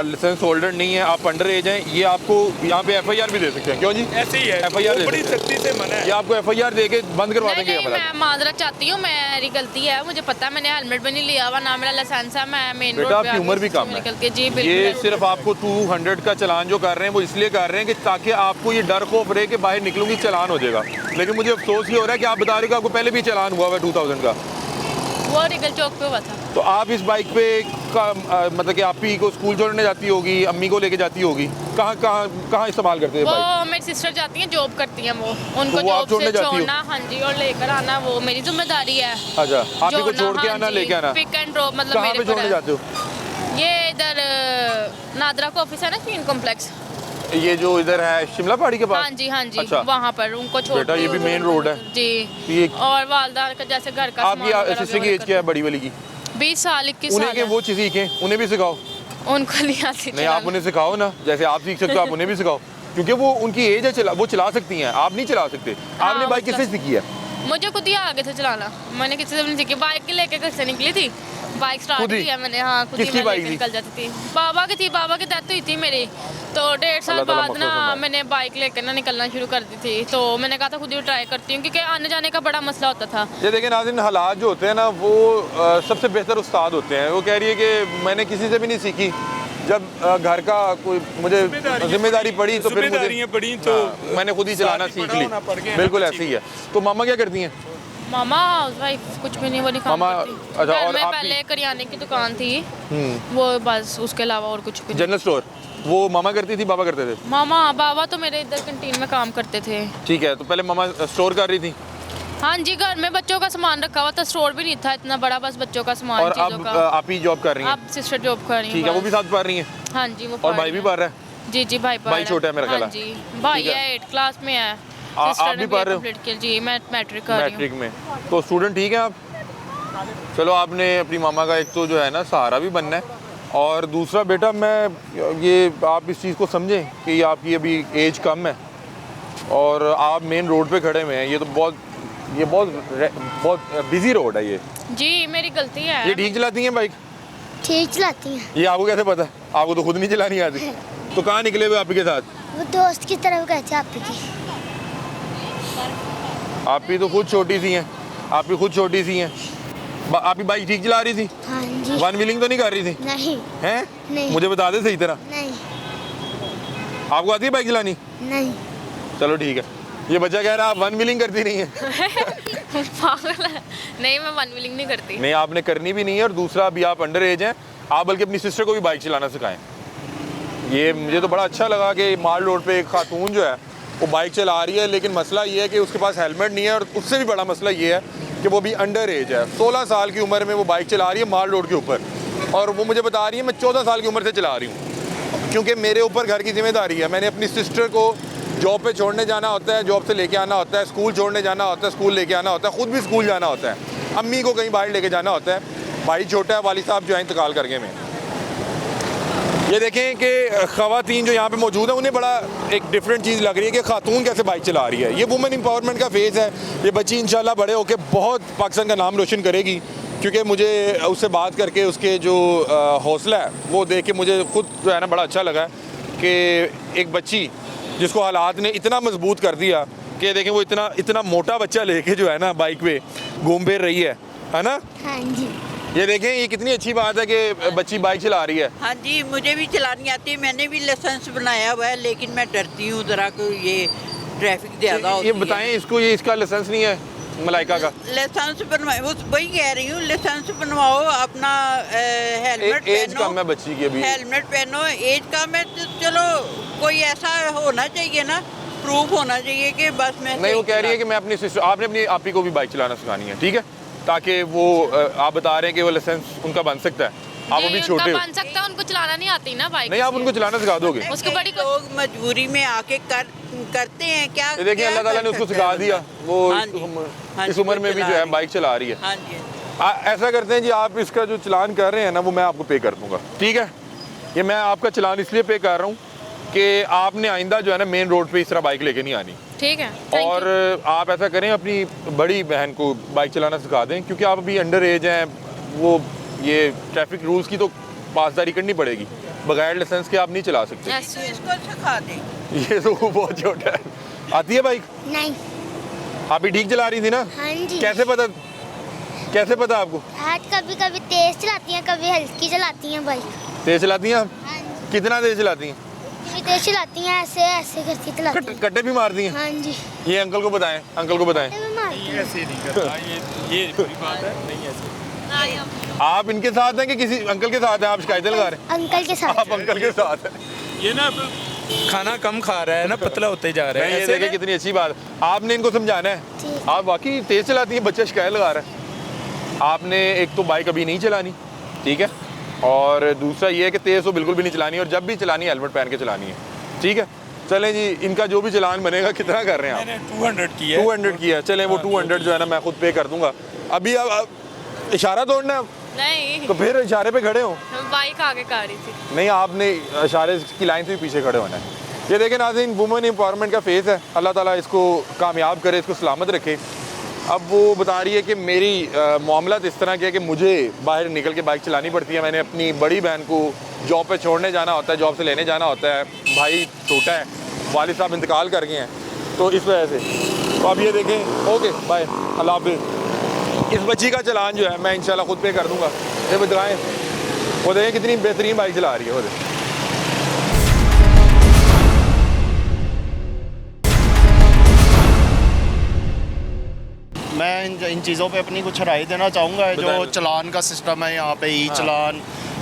लाइसेंस होल्डर नहीं है, आप अंडर एज हैं, ये आपको यहाँ पे FIR भी दे सकते हैं। क्यों जी? ऐसे ही है, FIR वो दे बड़ी सकते हैं। सख्ती से मना है। ये आपको FIR दे के बंद करवा नहीं देंगे। नहीं, मैं माजरत चाहती हूँ, मेरी गलती है, मुझे पता है, मैंने हेलमेट भी नहीं लिया हुआ, ना मेरा लाइसेंस है, मैं मेन रोड बेटा पे आपकी आगे उम्र भी से कम है, निकल के। जी ये बिल्कुल। सिर्फ आपको 200 का चलान जो कर रहे हैं वो इसलिए कर रहे हैं कि ताकि आपको ये डर खौफ रहे कि बाहर निकलूंगी चलान हो जाएगा। लेकिन मुझे अफसोस ये हो रहा है कि आप बता रहे हो कि आपको पहले भी चलान हुआ है 2000 का। वो रिगल चौक पे हुआ था। तो आप इस बाइक पे मतलब कि आप ही को स्कूल छोड़ने जाती होगी, अम्मी को लेके जाती होगी, कहाँ इस्तेमाल करते हैं वो बाइक? मेरी सिस्टर जाती हैं, जॉब करती हैं, वो उनको तो वो आप जॉब छोड़ने से जाती हो? छोड़ना, हाँ जी, और लेकर आना वो मेरी जिम्मेदारी है। अच्छा, आप ही को छोड़ के हाँ आना, जी, लेके आना। पिक एंड ड्रॉप मतलब कहाँ मेरे पे पर छोड़ने है। जाते हो? ये इधर नादरा का ऑफिस है ना, क्वीन कॉम्प्लेक्स। ये जो इधर है शिमला पहाड़ी के पास? हाँ जी हाँ जी, अच्छा। वहाँ पर उनको छोड़ बेटा, ये भी मेन रोड है। जी। ये और वालदा का जैसे घर का आपकी सामान वगैरह सिस्टर की भी एज क्या है बड़ी वाली की? 20 साल 21 उन्हें साल के है। वो चीज़ सीखें, उन्हें भी सिखाओ। उनको नहीं आती नहीं, आप उन्हें सिखाओ ना, जैसे आप सीख सकते हो आप उन्हें भी सिखाओ, क्योंकि वो उनकी एज है, वो चला सकती हैं, आप नहीं चला सकते। आपने वो बाइक किससे चला- सीखी है? मुझे खुद ही आ गए थे चलाना, मैंने किसी से भी नहीं सीखी। बाइक लेके घर से निकली थी, बाइक स्टार्ट खुद ही? किया मैंने। हाँ, खुद ही किसकी मैं बाइक लेके थी? निकल जाती थी। बाबा की थी, बाबा की डेथ हुई थी मेरी, तो 1.5 साल अल्लाह ताला बाद मग़फ़िरत ना फरमाए। मैंने बाइक लेकर ना निकलना शुरू कर दी थी। तो मैंने कहा था खुद ही ट्राई करती हूँ, क्योंकि आने जाने का बड़ा मसला होता था। ये देखें नाज़रीन, हालात जो होते हैं ना वो सबसे बेहतर उस्ताद होते हैं। वो कह रही है कि मैंने किसी से भी नहीं सीखी, जब घर का कोई मुझे जिम्मेदारी पड़ी तो फिर मुझे जिम्मेदारियां पड़ी तो हाँ, मैंने खुद ही चलाना साथ ही सीख बड़ा ली। होना पड़ गया, बिल्कुल बच्ची ऐसे ही है। तो मामा क्या करती हैं? मामा हाउसवाइफ, कुछ भी नहीं, वो नहीं काम मामा, करती। अच्छा, घर और में आप पहले करियाने की दुकान थी, वो बस, उसके अलावा और कुछ भी नहीं। जनरल स्टोर वो मामा करती थी, बाबा करते थे? मामा, बाबा तो मेरे इधर कैंटीन में काम करते थे। ठीक है, तो पहले मामा स्टोर कर रही थी हाँ जी, घर में बच्चों का सामान रखा हुआ था, स्टोर भी नहीं था इतना बड़ा, बस बच्चों का सामान, और चीज़ों अब का। आप ही जॉब कर रही हैं? अब सिस्टर जॉब कर रही ठीक है, वो बस। भी साथ पढ़ रही हैं? हाँ जी, वो और पढ़ भाई भी रही पढ़ रहा है? है। जी जी, भाई पढ़ भाई रहा छोटा है मेरा ख्याल हाँ है। जी, भाई ठीक है। है 8 क्लास में है। आप सिस्टर भी ने पढ़ रहे हो? कंप्लीट किया जी, मैं मैट्रिक कर रही हूँ। मैट्रिक में, तो स्टूडेंट ठीक है आप? चलो, आपने अपनी मामा का एक तो जो है ना सहारा भी बनना है, और दूसरा बेटा मैं ये आप इस चीज़ को समझें कि आपकी अभी एज कम है और आप मेन रोड पे खड़े हुए हैं। ये तो बहुत बिजी रोड है ये। जी, मेरी गलती है। ये ठीक चलाती हैं बाइक? ठीक चलाती हैं। ये आपको कैसे पता? आपको तो खुद नहीं चलानी आती। तो कहाँ निकले हुए आप ही के साथ? वो दोस्त की तरफ गए थे आप की। आप ही तो खुद छोटी सी हैं, आप ही खुद छोटी सी हैं। आप ही बाइक ठीक चला रही थी? हाँ जी। वन व्हीलिंग तो नहीं कर रही थी? नहीं हैं? नहीं। मुझे बता दे सही तरह। नहीं आपको आती है बाइक चलानी? नहीं। चलो ठीक है। ये बच्चा कह रहा है आप वन व्हीलिंग करती नहीं है। पागल है। नहीं, मैं वन व्हीलिंग नहीं करती। नहीं, आपने करनी भी नहीं है, और दूसरा अभी आप अंडर एज हैं, आप बल्कि अपनी सिस्टर को भी बाइक चलाना सिखाएं। ये मुझे तो बड़ा अच्छा लगा कि माल रोड पे एक खातून जो है वो बाइक चला रही है, लेकिन मसला ये है कि उसके पास हेलमेट नहीं है, और उससे भी बड़ा मसला ये है कि वो भी अंडर एज है। 16 साल की उम्र में वो बाइक चला रही है माल रोड के ऊपर, और वो मुझे बता रही है मैं 14 साल की उम्र से चला रही हूँ, क्योंकि मेरे ऊपर घर की जिम्मेदारी है। मैंने अपनी सिस्टर को जॉब पे छोड़ने जाना होता है, जॉब से लेके आना होता है, स्कूल छोड़ने जाना होता है, स्कूल लेके आना होता है, ख़ुद भी स्कूल जाना होता है, अम्मी को कहीं बाहर लेके जाना होता है। भाई छोटा है, वालिद साहब जो है इंतकाल कर गए में। ये देखें कि ख़वातीन जो यहाँ पे मौजूद हैं उन्हें बड़ा एक डिफरेंट चीज़ लग रही है कि खातून कैसे बाइक चला रही है। ये वुमेन एम्पावरमेंट का फेज़ है। ये बच्ची इंशाल्लाह बड़े होकर बहुत पाकिस्तान का नाम रोशन करेगी, क्योंकि मुझे उससे बात करके उसके जो हौसला है वो देख के मुझे खुद जो है ना बड़ा अच्छा लगा कि एक बच्ची जिसको हालात ने इतना मजबूत कर दिया कि देखें वो इतना मोटा बच्चा लेके जो है ना बाइक पे घूम फिर रही है ना? हाँ जी। ये देखें, ये कितनी अच्छी बात है कि बच्ची बाइक चला रही है। हाँ जी, मुझे भी चलानी आती है, मैंने भी लाइसेंस बनाया हुआ है, लेकिन मैं डरती हूँ ज़रा को, ये ट्रैफिक ज़्यादा होती ये है। बताएं इसको, ये इसका लाइसेंस नहीं है मलाइका का? लाइसेंस बनवाए, वही कह रही हूँ, लाइसेंस बनवाओ, अपना हेलमेट एज पहनो। कम है बच्ची की अभी। हेलमेट पहनो, एज कम है तो चलो कोई ऐसा होना चाहिए ना, प्रूफ होना चाहिए कि बस मैं नहीं, वो सही कह रही है कि चला- मैं अपनी सिस्टर, आपने अपनी आपी को भी बाइक चलाना सिखानी है, ठीक है, ताकि वो आप बता रहे हैं कि वो लाइसेंस उनका बन सकता है। आप अभी नहीं, छोटे उनका हो। बन सकता है, उनको चलाना नहीं आती ना बाइक। नहीं, आप उनको चलाना सिखा दोगे। उसको बड़ी कई लोग मजबूरी में आके करते हैं क्या। ये देखिए, क्या अल्लाह ताला कर ने उसको सकते सिखा हैं दिया, वो हाँ इस जी, उम्र हाँ इस जी, उम्र वो में भी चला जो है रही बाइक चला रही है। हाँ जी। ऐसा करते हैं जी, आप इसका जो चलान कर रहे हैं ना वो मैं आपको पे कर दूंगा, ठीक है? ये मैं आपका चलान इसलिए पे कर रहा हूँ कि आपने आइंदा जो है ना मेन रोड पे इस तरह बाइक लेके नहीं आनी। ठीक है। और आप ऐसा करें, अपनी बड़ी बहन को बाइक चलाना सिखा दें, क्योंकि आप अभी अंडर एज हैं। वो ये ट्रैफिक रूल्स की तो पासदारी करनी पड़ेगी, बगैर लाइसेंस के आप नहीं चला सकते। तो इसको सिखा दें। ये तो बहुत छोटा है। आती है बाइक? नहीं। आप ही ठीक चला रही थी ना? हाँ जी। कैसे पता आपको? आज कभी कभी तेज चलाती हैं, कभी हल्की चलाती हैं बाइक। तेज चलाती हैं आप? हाँ जी। कितना तेज चलाती हैं? कभी तेज चलाती हैं, ऐसे ऐसे करके चलाती हैं। कट्टे भी मारती हैं? हाँ जी। ये अंकल को बताएं, अंकल को बताएं। कभी मारती हैं। ऐसे नहीं करता, ये बुरी बात है, नहीं ऐसे। आप इनके साथ हैं कि किसी अंकल के साथ हैं? आप शिकायतें लगा रहे हैं? अंकल के साथ। आप अंकल के साथ हैं। ये ना अब खाना कम खा रहा है ना, पतला होते जा रहा है। ये ऐसे देखें ना- कितनी अच्छी बात। आपने इनको समझाना है। ठीक। आप वाकई तेज चलाती हैं, बच्चा शिकायत लगा रहा है। आपने एक तो बाइक अभी नहीं चलानी, ठीक है, और दूसरा ये है कि तेज़ तो बिल्कुल भी नहीं चलानी, और जब भी चलानी है हेलमेट पहन के चलानी है, ठीक है? चलें जी, इनका जो भी चलान बनेगा, कितना कर रहे हैं आप? मैंने 200 किया है। 200 किया है। चलें, वो 200 जो है ना मैं खुद पे कर दूंगा। अभी अब इशारा तोड़ना है, नहीं, तो फिर इशारे पे खड़े हो। बाइक आगे कर रही थी। नहीं, आपने इशारे की लाइन से भी पीछे खड़े होना है। ये देखें नाज़रीन, वुमेन एम्पावरमेंट का फेस है। अल्लाह ताला इसको कामयाब करे, इसको सलामत रखे। अब वो बता रही है कि मेरी मामला इस तरह की है कि मुझे बाहर निकल के बाइक चलानी पड़ती है। मैंने अपनी बड़ी बहन को जॉब पे छोड़ने जाना होता है, जॉब से लेने जाना होता है, भाई छोटा है, वालिद साहब इंतकाल कर गए हैं, तो इस वजह से। तो अब ये देखें, ओके बाय, अल्लाह हाफिज़। इस बच्ची का चलान जो है मैं इंशाल्लाह खुद पे कर दूँगा। ये बताएँ, वो देखें कितनी बेहतरीन बाइक चला रही है, वो देखें। मैं इन चीज़ों पे अपनी कुछ राय देना चाहूँगा। जो चलान का सिस्टम है यहाँ पे, ई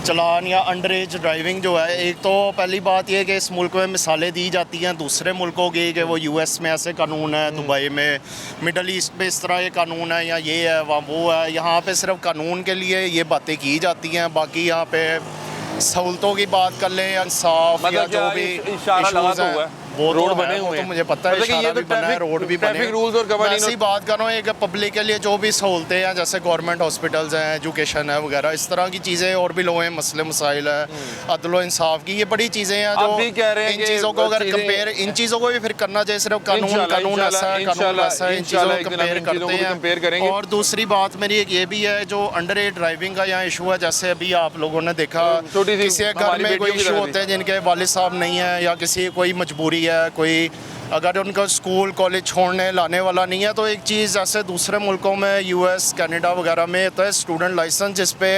चलान या अंडर एज ड्राइविंग जो है, एक तो पहली बात ये है कि इस मुल्क में मिसालें दी जाती हैं दूसरे मुल्कों की कि वो यूएस में ऐसे कानून है, दुबई में, मिडल ईस्ट में इस तरह ये कानून है, या ये है वहाँ वो है। यहाँ पे सिर्फ कानून के लिए ये बातें की जाती हैं, बाकी यहाँ पे सहूलतों की बात कर लें, इंसाफ या जो भी इश्यूज़ हैं वो रोड बने हुए हैं, तो मुझे पता है इशारा भी बना है, रोड भी बने हैं। रूल्स और कवानीन, ऐसी बात कर रहा हूँ एक पब्लिक के लिए जो भी सहूलतें हैं, जैसे गवर्नमेंट हॉस्पिटल्स हैं, एजुकेशन है वगैरह, इस तरह की चीज़ें और भी लोग हैं, मसले मसाइल है, अदल इंसाफ की, ये बड़ी चीज़ें हैं जो इन चीज़ों को अगर कंपेयर, इन चीज़ों को भी फिर करना चाहिए। सिर्फ कानून ऐसा है, कानून वैसा है, इन चीज़ों को कंपेयर करते हैं। और दूसरी बात मेरी एक ये भी है, जो अंडर एज ड्राइविंग का यहाँ इशू है, जैसे अभी आप लोगों ने देखा किसी घर में कोई इशू होते हैं जिनके वालिद साहब नहीं है, या किसी कोई मजबूरी है, कोई अगर उनका स्कूल कॉलेज छोड़ने लाने वाला नहीं है, तो एक चीज़ जैसे दूसरे मुल्कों में यूएस कनाडा वगैरह में होता है स्टूडेंट लाइसेंस, जिस पे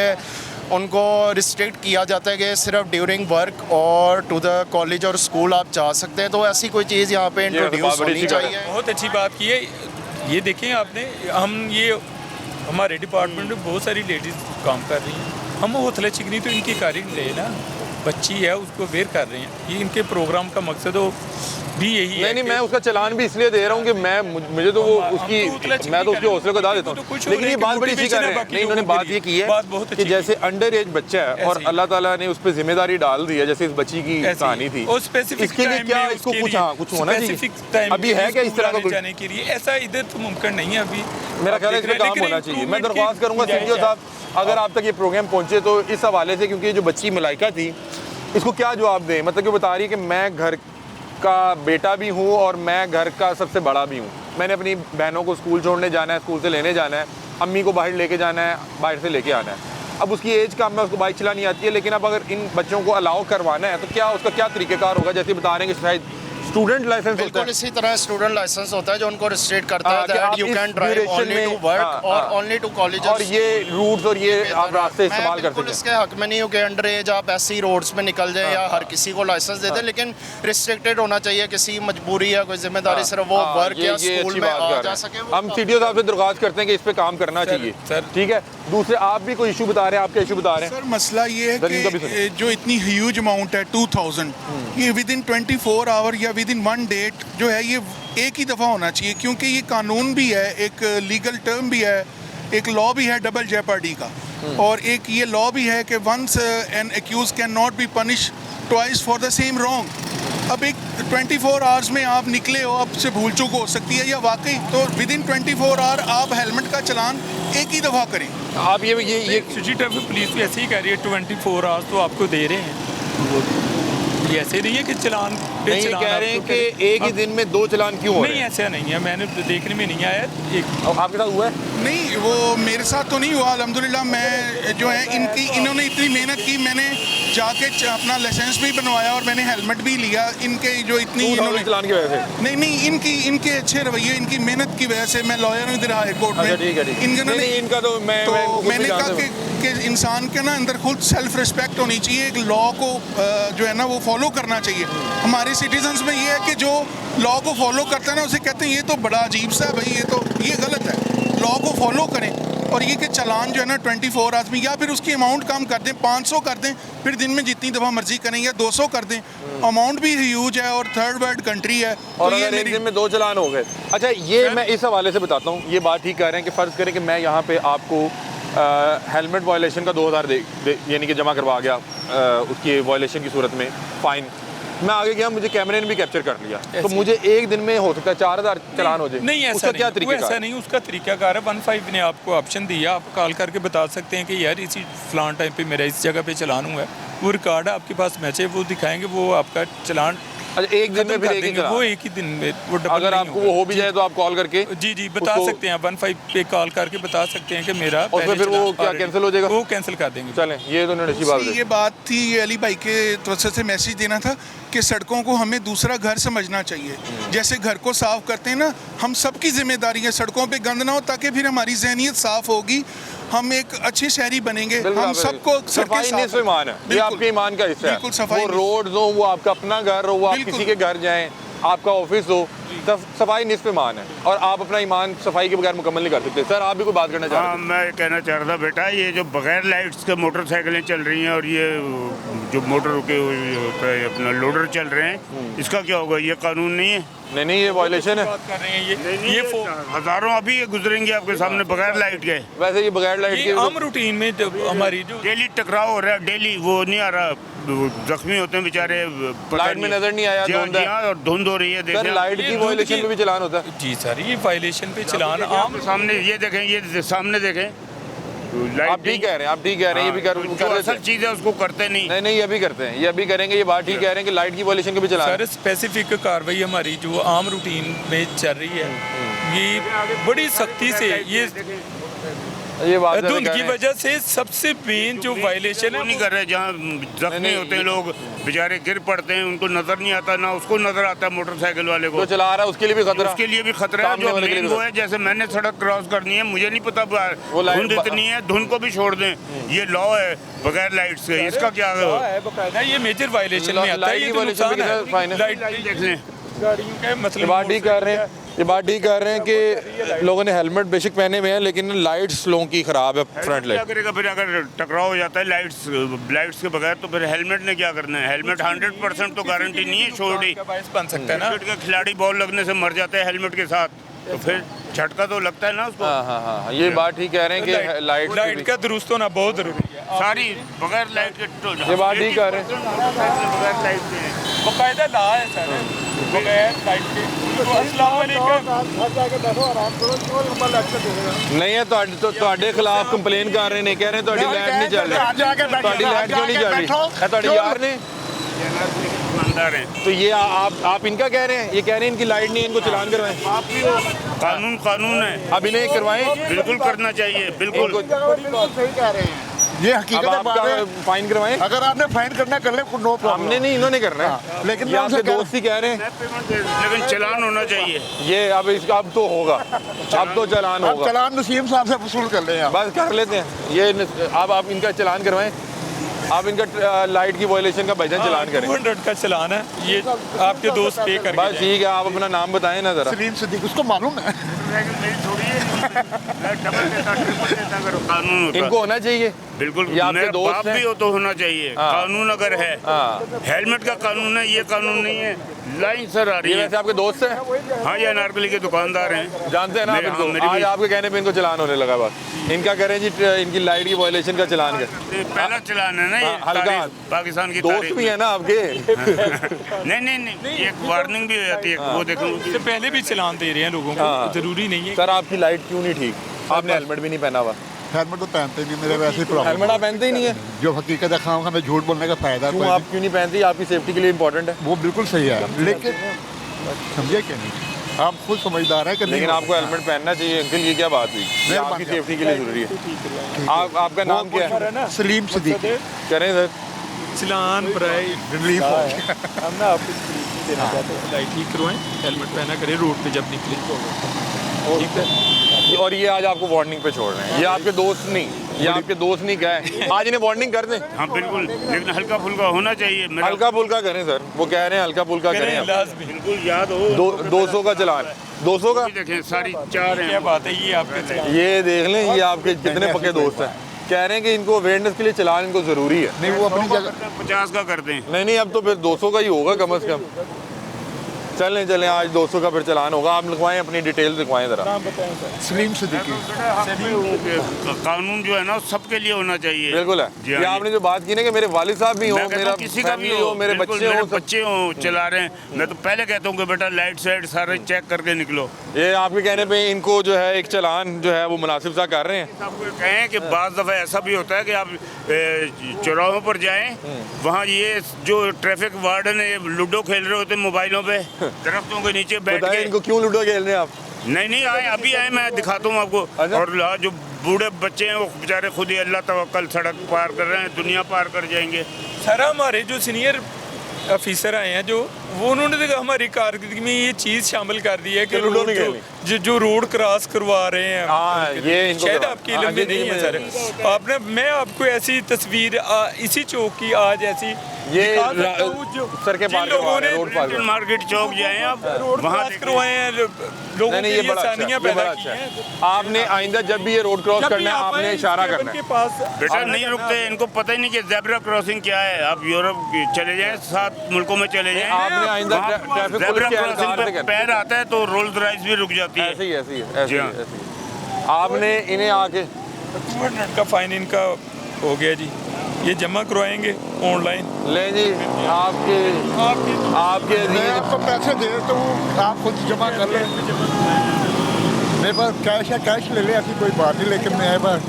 उनको रिस्ट्रिक्ट किया जाता है कि सिर्फ ड्यूरिंग वर्क और टू द कॉलेज और स्कूल आप जा सकते हैं। तो ऐसी कोई चीज़ यहाँ पे इंट्रोड्यूस होनी चाहिए। बहुत अच्छी बात की है ये। देखें आपने, हमारे डिपार्टमेंट में बहुत सारी लेडीज़ काम कर रही हैं, हम हौसला चिकनी तो इनकी कार ही रहे ना, बच्ची है उसको वेयर कर रहे हैं, ये इनके प्रोग्राम का मकसद हो भी यही है। नहीं, मैं उसका चलान भी इसलिए दे रहा हूँ कि मुझे तो वो उसकी, मैं तो उसके हौसले को दा देता हूँ, लेकिन ये बात बड़ी अच्छी कर रहे हैं। नहीं, इन्होंने बात ये की है कि जैसे अंडर एज बच्चा है और अल्लाह ताला ने उस पर जिम्मेदारी डाल दी है, जैसे इस बच्ची की कहानी थी, इसके लिए क्या इसको कुछ होना चाहिए? अभी है क्या इस तरह का जाने के लिए? ऐसा इधर तो मुमकिन नहीं है अभी, मेरा ख्याल है इस पर काम होना चाहिए। मैं दरख्वास्त करूँगा सीटीओ साहब, अगर आप तक ये प्रोग्राम पहुँचे तो इस हवाले से, क्योंकि जो बच्ची मलाइका थी इसको क्या जवाब दें, मतलब कि बता रही है कि मैं घर का बेटा भी हूँ और मैं घर का सबसे बड़ा भी हूँ, मैंने अपनी बहनों को स्कूल छोड़ने जाना है, स्कूल से लेने जाना है, अम्मी को बाहर लेके जाना है, बाहर से लेके आना है। अब उसकी एज कम है, उसको बाइक चलानी आती है, लेकिन अब अगर इन बच्चों को अलाउ करवाना है तो क्या उसका क्या तरीक़ेकार होगा? जैसे बता रहे हैं कि शायद स्टूडेंट लाइसेंस बिल्कुल इसी तरह स्टूडेंट लाइसेंस होता है जो उनको रिस्ट्रिक्ट करता है that you can drive only to work और ओनली टू कॉलेज, और ये रूट्स और ये आप रास्ते इस्तेमाल कर सकते हैं। इसके हक में नहीं हो कि अंडर एज आप ऐसी रोड्स में निकल जाए या हर किसी को लाइसेंस दे दे, लेकिन रिस्ट्रिक्टेड होना चाहिए, किसी मजबूरी या कोई जिम्मेदारी सिर्फ वो वर्क या स्कूल में आ जा सके। हम सीटीओ साहब से दरख्वास्त करते हैं कि इस पे काम करना चाहिए, ठीक है। दूसरे आप भी कोई इशू बता रहे हैं, आपके इशू बता रहे हैं? सर मसला ये है कि जो इतनी ह्यूज अमाउंट है 2000, ये विद इन 24 आवर या विद इन 1 डेट जो है ये एक ही दफ़ा होना चाहिए, क्योंकि ये कानून भी है, एक लीगल टर्म भी है, एक लॉ भी है डबल जेपर्डी का, और एक ये लॉ भी है कि once an accused can not be punish twice for the same wrong. अब एक 24 आवर्स में आप निकले हो, आपसे भूल चूक हो सकती है या वाकई, तो विद इन 24 आवर आप हेलमेट का चलान एक ही दफ़ा करें। आप ये सिटी ट्रैफिक पुलिस भी ऐसे ही कह रही है 24 आवर्स तो आपको दे रहे हैं, ये ऐसे नहीं है कि चलान पे नहीं चलान कह रहे हैं कि एक ही दिन में 2 चलान क्यों हो रहे हैं? नहीं ऐसा नहीं है, मैंने देखने में नहीं आया। आपके साथ हुआ है? नहीं, वो मेरे साथ तो नहीं हुआ अल्हम्दुलिल्लाह। मैं जो है इन्होंने इतनी मेहनत की, मैंने जाके अपना लाइसेंस भी बनवाया और मैंने हेलमेट भी लिया, इनके जो इतनी इन्होंने चलान की वजह से नहीं इनके अच्छे रवैये, इनकी मेहनत की वजह से। मैं लॉयर हूँ इधर हाई कोर्ट में। इनका तो मैंने कहा कि इंसान के ना अंदर खुद सेल्फ रिस्पेक्ट होनी चाहिए, एक लॉ को जो है ना वो फॉलो करना चाहिए। हमारे सिटीजन्स में ये है कि जो लॉ को फॉलो करता है ना उसे कहते हैं ये तो बड़ा अजीब सा है भाई, ये गलत है। लॉ को फॉलो करें, और ये कि चालान जो है ना 24 आवर्स में, या फिर उसकी अमाउंट कम कर दें, 500 कर दें, फिर दिन में जितनी दफ़ा मर्जी करें, या 200 कर दें। अमाउंट भी ह्यूज है और थर्ड वर्ल्ड कंट्री है, और अगर एक दिन में 2 चलान हो गए। अच्छा, ये मैं इस हवाले से बताता हूँ, ये बात ठीक कह रहे हैं कि फ़र्ज़ करें कि मैं यहाँ पे आपको हेलमेट वायलेशन का 2000 यानी कि जमा करवा गया, उसकी वायलेशन की सूरत में फ़ाइन, मैं आगे गया, मुझे कैमरे ने भी कैप्चर कर लिया, तो मुझे एक दिन में हो सकता है 4000 चलान हो जाए। नहीं, ऐसा उसका क्या तरीका? ऐसा नहीं, उसका तरीकाकार है। 15 ने आपको ऑप्शन दिया, आप कॉल करके बता सकते हैं कि यार इसी फलान टाइम पे मेरा इस जगह पे चलान हुआ है, वो रिकॉर्ड है आपके पास, मैच है, वो दिखाएंगे, वो आपका चलान अच्छा, एक दिन में खत्म फिर कर एक ही देंगे, चला। वो एक ही दिन में वो डबल अगर नहीं आपको होगा। वो हो भी जाए तो आप कॉल करके जी बता उसको- सकते हैं 15 पे कॉल करके बता सकते हैं कि मेरा उसमें पहले फिर वो चला क्या already। कैंसिल हो जाएगा? वो कैंसिल कर देंगे। चलें, ये तो उन्होंने अच्छी बात ये है। बात थी, ये अली भाई के तरफ से मैसेज देना था कि सड़कों को हमें दूसरा घर समझना चाहिए। जैसे घर को साफ करते हैं ना, हम सबकी जिम्मेदारी है सड़कों पे गंद ना हो, ताकि फिर हमारी जहनीत साफ होगी, हम एक अच्छे शहरी बनेंगे। बिल्कुल, हम आप- सबको सफाई सड़कें निस्फ ईमान है, ये बिल्कुल। आपके ईमान का हिस्सा है। बिल्कुल, सफाई वो निस्फ। रोड्स हो, वो आपका अपना घर हो, वो आप बिल्कुल। किसी के घर जाएं, आपका ऑफिस हो, सफाई निस्फ ईमान है और आप अपना ईमान सफाई के बगैर मुकम्मल नहीं कर सकते। सर आप भी कोई बात करना चाह रहे हाँ, मैं कहना चाह रहा था बेटा, ये जो बगैर लाइट्स के मोटरसाइकिलें चल रही हैं और ये जो मोटर के होता है अपना लोडर चल रहे हैं, इसका क्या होगा? ये कानून नहीं है? नहीं, ये वायलेशन है। बात कर रहे हैं नहीं, ये हजारों अभी ये गुजरेंगे आपके सामने बगैर लाइट के। वैसे ये बगैर लाइट ये आम रूटीन में जब हमारी जो डेली टकराव हो रहा है, डेली वो नहीं आ रहा, जख्मी होते हैं बेचारे। पता लाइट में नजर नहीं आया, जी हाँ, धुंध है। जी हाँ, और धुंध हो रही है। सर देखें लाइट की वायलेशन पे भी चलान होता है। जी सर, ये वायलेशन पे चलान आम आप सामने ये देखें, ये सामने देखें, आप ठीक कह रहे हैं, आप ठीक कह रहे हैं, ये भी कर जो रहे असल थे। चीज़ है उसको करते नहीं। नहीं, ये अभी करते हैं, ये अभी करेंगे, ये बात ठीक कह रहे हैं कि लाइट की वायलेशन के भी चलान सर स्पेसिफिक कार्रवाई हमारी जो आम रूटीन में चल रही है, ये बड़ी सख्ती से ये बात धुंध की वजह से सबसे मेन जो वायलेशन है नहीं कर रहे, जहाँ जख्मी होते हैं लोग बेचारे गिर पड़ते हैं, उनको नजर नहीं आता, ना उसको नजर आता है मोटरसाइकिल वाले को। जो चला रहा है उसके लिए भी खतरा, उसके लिए भी खतरा है। सामने जो वाले के लिए मेन भी वो है, जैसे मैंने सड़क क्रॉस करनी है, मुझे नहीं पता वो लाइट धुंध इतनी है, धुंध को भी छोड़ दें, ये लॉ है बगैर लाइट्स के, इसका क्या है? ये मेजर वायलेशन में आता है। लाइट ये की तो वायलेशन नुकसान पे है। फाइन है। लाइट देख लें। गाड़ियों का ये मतलब बात ठीक कर रहे हैं, ये बात ठीक कर रहे हैं कि लोगों ने हेलमेट बेशक पहने हुए हैं, लेकिन लाइट्स लोगों की खराब है फ्रंट क्या लाइट। करेगा फिर अगर टकराव हो जाता है लाइट्स के बगैर, तो फिर हेलमेट ने क्या करना है? हेलमेट 100% तो गारंटी नहीं है छोड़ी। बन सकता है ना। क्रिकेट का खिलाड़ी बॉल लगने से मर जाते हैं हेलमेट के साथ, तो फिर झटका तो लगता है ना उसको। हाँ, ये बात ठीक कह रहे हैं कि लाइट का दुरुस्त होना बहुत जरूरी है। सारी बगैर लाइट के ये बात ठीक कर रहे हैं। बगैर लाइट के बाकायदा ला है सर, बगैर लाइट के। अस्सलाम वालेकुम। नहीं है ਤੁਹਾਡੇ ਖਿਲਾਫ ਕੰਪਲੇਨ ਕਰ ਰਹੇ ਨੇ, ਕਹਿ ਰਹੇ ਤੁਹਾਡੀ ਲਾਈਟ ਨਹੀਂ ਚੱਲ ਰਹੀ, ਤੁਹਾਡੀ ਲਾਈਟ क्यों नहीं चल रही? ਤੁਹਾਡੇ यार ने दुकानदार हैं। तो ये आप इनका कह रहे हैं, ये कह रहे हैं इनकी लाइट नहीं है, इनको चलान करवाएं। आप भी हो, कानून है, अब इन्हें करवाएं, बिल्कुल करना चाहिए, बिल्कुल। सही कह रहे हैं, ये अब हकीकत है। बात आपका है, फाइन करवाएं। अगर आपने फाइन करना कर ले, नो प्रॉब्लम। हमने नहीं, इन्होंने करना है, लेकिन ये मैं आपके उनसे कह- दोस्त ही कह रहे हैं। लेकिन चलान होना चाहिए। ये अब इसका अब तो होगा, अब तो चलान अब होगा, चलान नसीम साहब से वसूल कर ले आप। बस कर लेते हैं ये। अब आप इनका चलान करवाएं, आप इनका लाइट की वायलेशन का भाईजान चलान करें। 200 का चलान है, ये आपके दोस्त पे करके बस ठीक है, आप अपना नाम बताएं ना जरा। सलीम सिद्दीक, उसको मालूम है। कानून होता इनको होना चाहिए, बिल्कुल। ये आपके मेरा दोस्त बाप हैं। भी हो तो होना चाहिए। हाँ। कानून अगर है, हाँ, हेलमेट का कानून है, ये कानून नहीं है। लाइन सर आ रही ये है। वैसे आपके दोस्त हैं, हाँ, ये अनारकली के दुकानदार हैं। जानते हैं ना आप मेरे- इनको? हाँ, मेरी आज भी- आपके कहने पे इनको चलान होने लगा। बस इनका करें जी, इनकी लाइट की वायलेशन का चलान कर। ये पहला चलान है ना, ये हाँ, हल्का। तारीख, पाकिस्तान की दोस्त तारीख भी है ना आपके। नहीं, एक वार्निंग भी हो जाती है। वो देखो, इससे पहले भी चलान दे रहे हैं लोगों को, हाँ। जरूरी नहीं है। सर आपकी लाइट क्यों नहीं ठीक? आपने हेलमेट भी नहीं पहना हुआ। हेलमेट तो पहनते नहीं, मेरे वैसे ही प्रॉब्लम। हेलमेट आप पहनते ही नहीं है, जो हकीकत है, खाम हमें झूठ बोलने का फायदा क्यों? आप क्यों नहीं पहनती? आपकी सेफ्टी के लिए इंपॉर्टेंट है। वो बिल्कुल सही है, लेकिन समझे क्या नहीं, आप खुद समझदार हैं कि नहीं। लेकिन आपको हेलमेट पहनना चाहिए अंकल, ये क्या बात हुई? ये आपकी सेफ्टी के लिए जरूरी है। आपका नाम क्या है? सलीम सिद्दीक। करें सर चलान बराए रिलीफ हो गया। हम ना आपको देना चाहते हैं, लाइट ठीक करवाएं, हेलमेट पहना करें रोड पे जब निकले। ठीक है। और ये आज आपको वार्निंग पे छोड़ रहे हैं, ये आपके दोस्त नहीं, ये आपके दोस्त नहीं गए, आज इन्हें वार्निंग कर दें। हाँ बिल्कुल, लेकिन हल्का फुल्का होना चाहिए। मेरा हल्का फुल्का करें सर, वो कह रहे हैं हल्का फुल्का करें आप। लाजमी। बिल्कुल याद हो। 200 का चलान, 200 का। देखें सारी चार क्या हैं। बात है, ये आपके चलान। ये देख लें, ये आपके कितने पक्के दोस्त हैं। कह रहे हैं कि इनको अवेयरनेस के लिए चलान इनको जरूरी है। नहीं, वो अपनी जगह 50 का करते हैं। नहीं, अब तो फिर 200 का ही होगा कम से कम। चलें चलें, आज 200 का फिर चलान होगा। आप लिखवाएं, अपनी डिटेल्स लिखवाएं ज़रा। नाम बताएं सर। सलीम सिद्दीकी। कानून जो है ना सबके लिए होना चाहिए। बिल्कुल है। जी ये हाँ, आपने जो बात की ना कि मेरे वालिद साहब भी हो, मैं कहता मेरा हूँ किसी का भी फैमिली हो, मेरे बिल्कुल, बच्चे हो, सब- बच्चे हो चला रहे हैं, मैं तो पहले कहता हूँ कि बेटा लाइट साइड सारे चेक करके निकलो। ये आपके कहने पे इनको जो है एक चालान जो है वो मुनासिब सा कर रहे हैं। आपको कहें कि बाज़ दफ़ा ऐसा भी होता है कि आप चौराहों पर जाएं, वहाँ ये जो ट्रैफिक वार्डन है लूडो खेल रहे होते हैं मोबाइलों पे दरख्तों के नीचे बैठ बताएं के। इनको क्यों लूडो खेल रहे हैं आप? नहीं आए, अभी आए, मैं दिखाता हूँ आपको। अच्छा? और जो बूढ़े बच्चे हैं वो बेचारे खुद ही अल्लाह तवक्कल सड़क पार कर रहे हैं, दुनिया पार कर जाएंगे। सर हमारे जो सीनियर ऑफिसर आए हैं जो वो उन्होंने तो हमारी कारकर्दगी में ये चीज़ शामिल कर दी है कि लूडो रोड नहीं जो, खेलनी। जो रोड क्रॉस करवा रहे हैं। हाँ, ये इनको शायद करवा- आपकी हाँ, इल्म में जी, नहीं जी, है सर। आपने मैं आपको ऐसी तस्वीर इसी चौक की आज ऐसी ये दिखा सकता हूँ जो सर के जिन पार करवा लोगों रहे ने हैं, रोड पार करवा- मार्केट चौक जाएं आप, रोड वहाँ क्रॉस करवाए हैं लोगों नहीं के ये लिए बड़ा अच्छा है, आसानियाँ ये बड़ा पैदा अच्छा की है। हैं। आपने आइंदा जब भी ये रोड क्रॉस जब भी करना है आप आपने आए, इशारा इस करना के है। पास बेटा नहीं रुकते, इनको पता ही नहीं कि ज़ेब्रा क्रॉसिंग क्या है। आप यूरोप चले जाएं, 7 मुल्कों में चले जाएं, आपने आइंदा वहाँ ट्रैफिक पुलिस ज़ेब्रा के क्रॉसिंग एहलकार से पे करना। पैर आता है तो रोल्स रॉयस भी रुक जाती है। ऐसे ही ऐसे ही ऐसे जी ही हाँ। ऐसे ही। आपने इन्हें आके 200 का फाइन इनका हो गया जी, ये जमा करवाएंगे ऑनलाइन। ले जी आपके मैं आपको पैसे दे देता हूँ, आप खुद जमा कर लें। मेरे पास कैश है, कैश ले लें, ऐसी कोई बात नहीं, लेकिन मेरे पास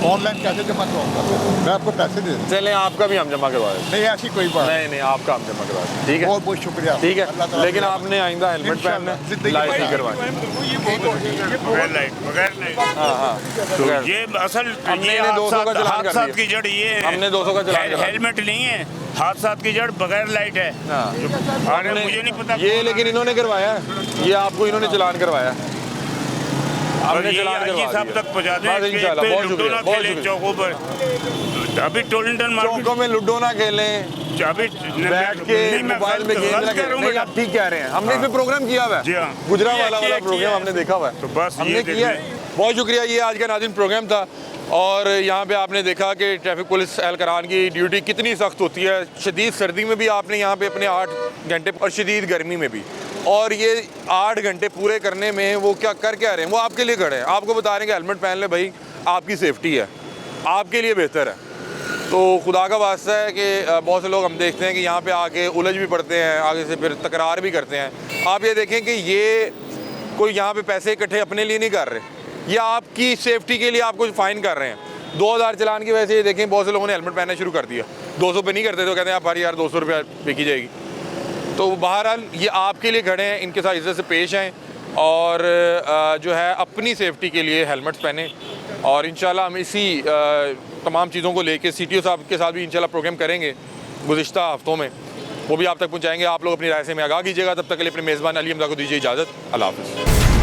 ऑनलाइन कैसे जमा करवाऊंगा? मैं आपको पैसे दे दूँ। चलें आपका भी हम जमा करवा दें। नहीं ऐसी कोई बात नहीं नहीं आपका हम जमा करवा दें, ठीक है। बहुत बहुत शुक्रिया। ठीक अल्लाह है, ताला लेकिन आपको- आपने आइंदा हेलमेट इंशाअल्लाह, पहनना, जिंदगी लाइट भर नहीं करवानी। बगैर लाइट हाँ हाँ तो ये असल हमने इन्हें 200 का चलान कर हादसात दिया। की जड़ ये है। हमने 200 का चलान करा। हेलमेट नहीं है, हादसात की जड़ बगैर लाइट है। अरे मुझे नहीं पता ये लेकिन इन्होंने करवाया है, ये आपको इन्होंने चलान करवाया है। हमने चलान करवा साहब दिया। तक पहुंचा दें बस कि इंशाल्लाह, पे बहुत लूडो शुक्रिया, ना बहुत खेलें शुक्रिया। चौकों पर। अभी टोलिंटन मार्केट चौकों में लूडो ना खेलें, अभी बैठ के मोबाइल में गेम ना खेलें। नहीं आप ठीक कह रहे हैं, हमने इस पे प्रोग्राम किया हुआ जी है, हाँ। गुजरावाला किया, वाला किया, प्रोग्राम किया। हमने देखा हुआ है, तो बस ये हमने देख किया लें। है। बहुत शुक्रिया, ये आज का नाज़रीन प्रोग्राम था। और यहाँ पे आपने देखा कि ट्रैफिक पुलिस एहलकारान की ड्यूटी कितनी सख्त होती है। शदीद सर्दी में भी आपने यहाँ पे अपने 8 घंटे और शदीद गर्मी में भी, और ये 8 घंटे पूरे करने में वो क्या रहे हैं, वो आपके लिए खड़े हैं, आपको बता रहे हैं कि हेलमेट पहन ले भाई, आपकी सेफ्टी है, आपके लिए बेहतर है। तो खुदा का वास्ता है कि बहुत से लोग हम देखते हैं कि यहाँ पे आके उलझ भी पड़ते हैं, आगे से फिर तकरार भी करते हैं। आप ये देखें कि ये कोई यहाँ पे पैसे इकट्ठे अपने लिए नहीं कर रहे, या आपकी सेफ्टी के लिए आपको फ़ाइन कर रहे हैं। 2000 चलान की वजह से ये देखें बहुत से लोगों ने हेलमेट पहनना शुरू कर दिया। 200 पे नहीं करते तो कहते हैं आप हर यार 200 रुपया बिकी जाएगी। तो बहरहाल ये आपके लिए खड़े हैं, इनके साथ इज्जत से पेश आएँ और जो है अपनी सेफ्टी के लिए हेलमेट्स पहने। और इंशाल्लाह हम इसी तमाम चीज़ों को लेके CTO साहब के साथ भी इंशाल्लाह प्रोग्राम करेंगे गुज़िश्ता हफ्तों में, वो भी आप तक पहुँचाएँगे। आप लोग अपनी राय से में आगाह कीजिएगा। तब तक के लिए अपने मेज़बान अली हमज़ा को दीजिए इजाज़त। अल्लाह हाफ़िज़।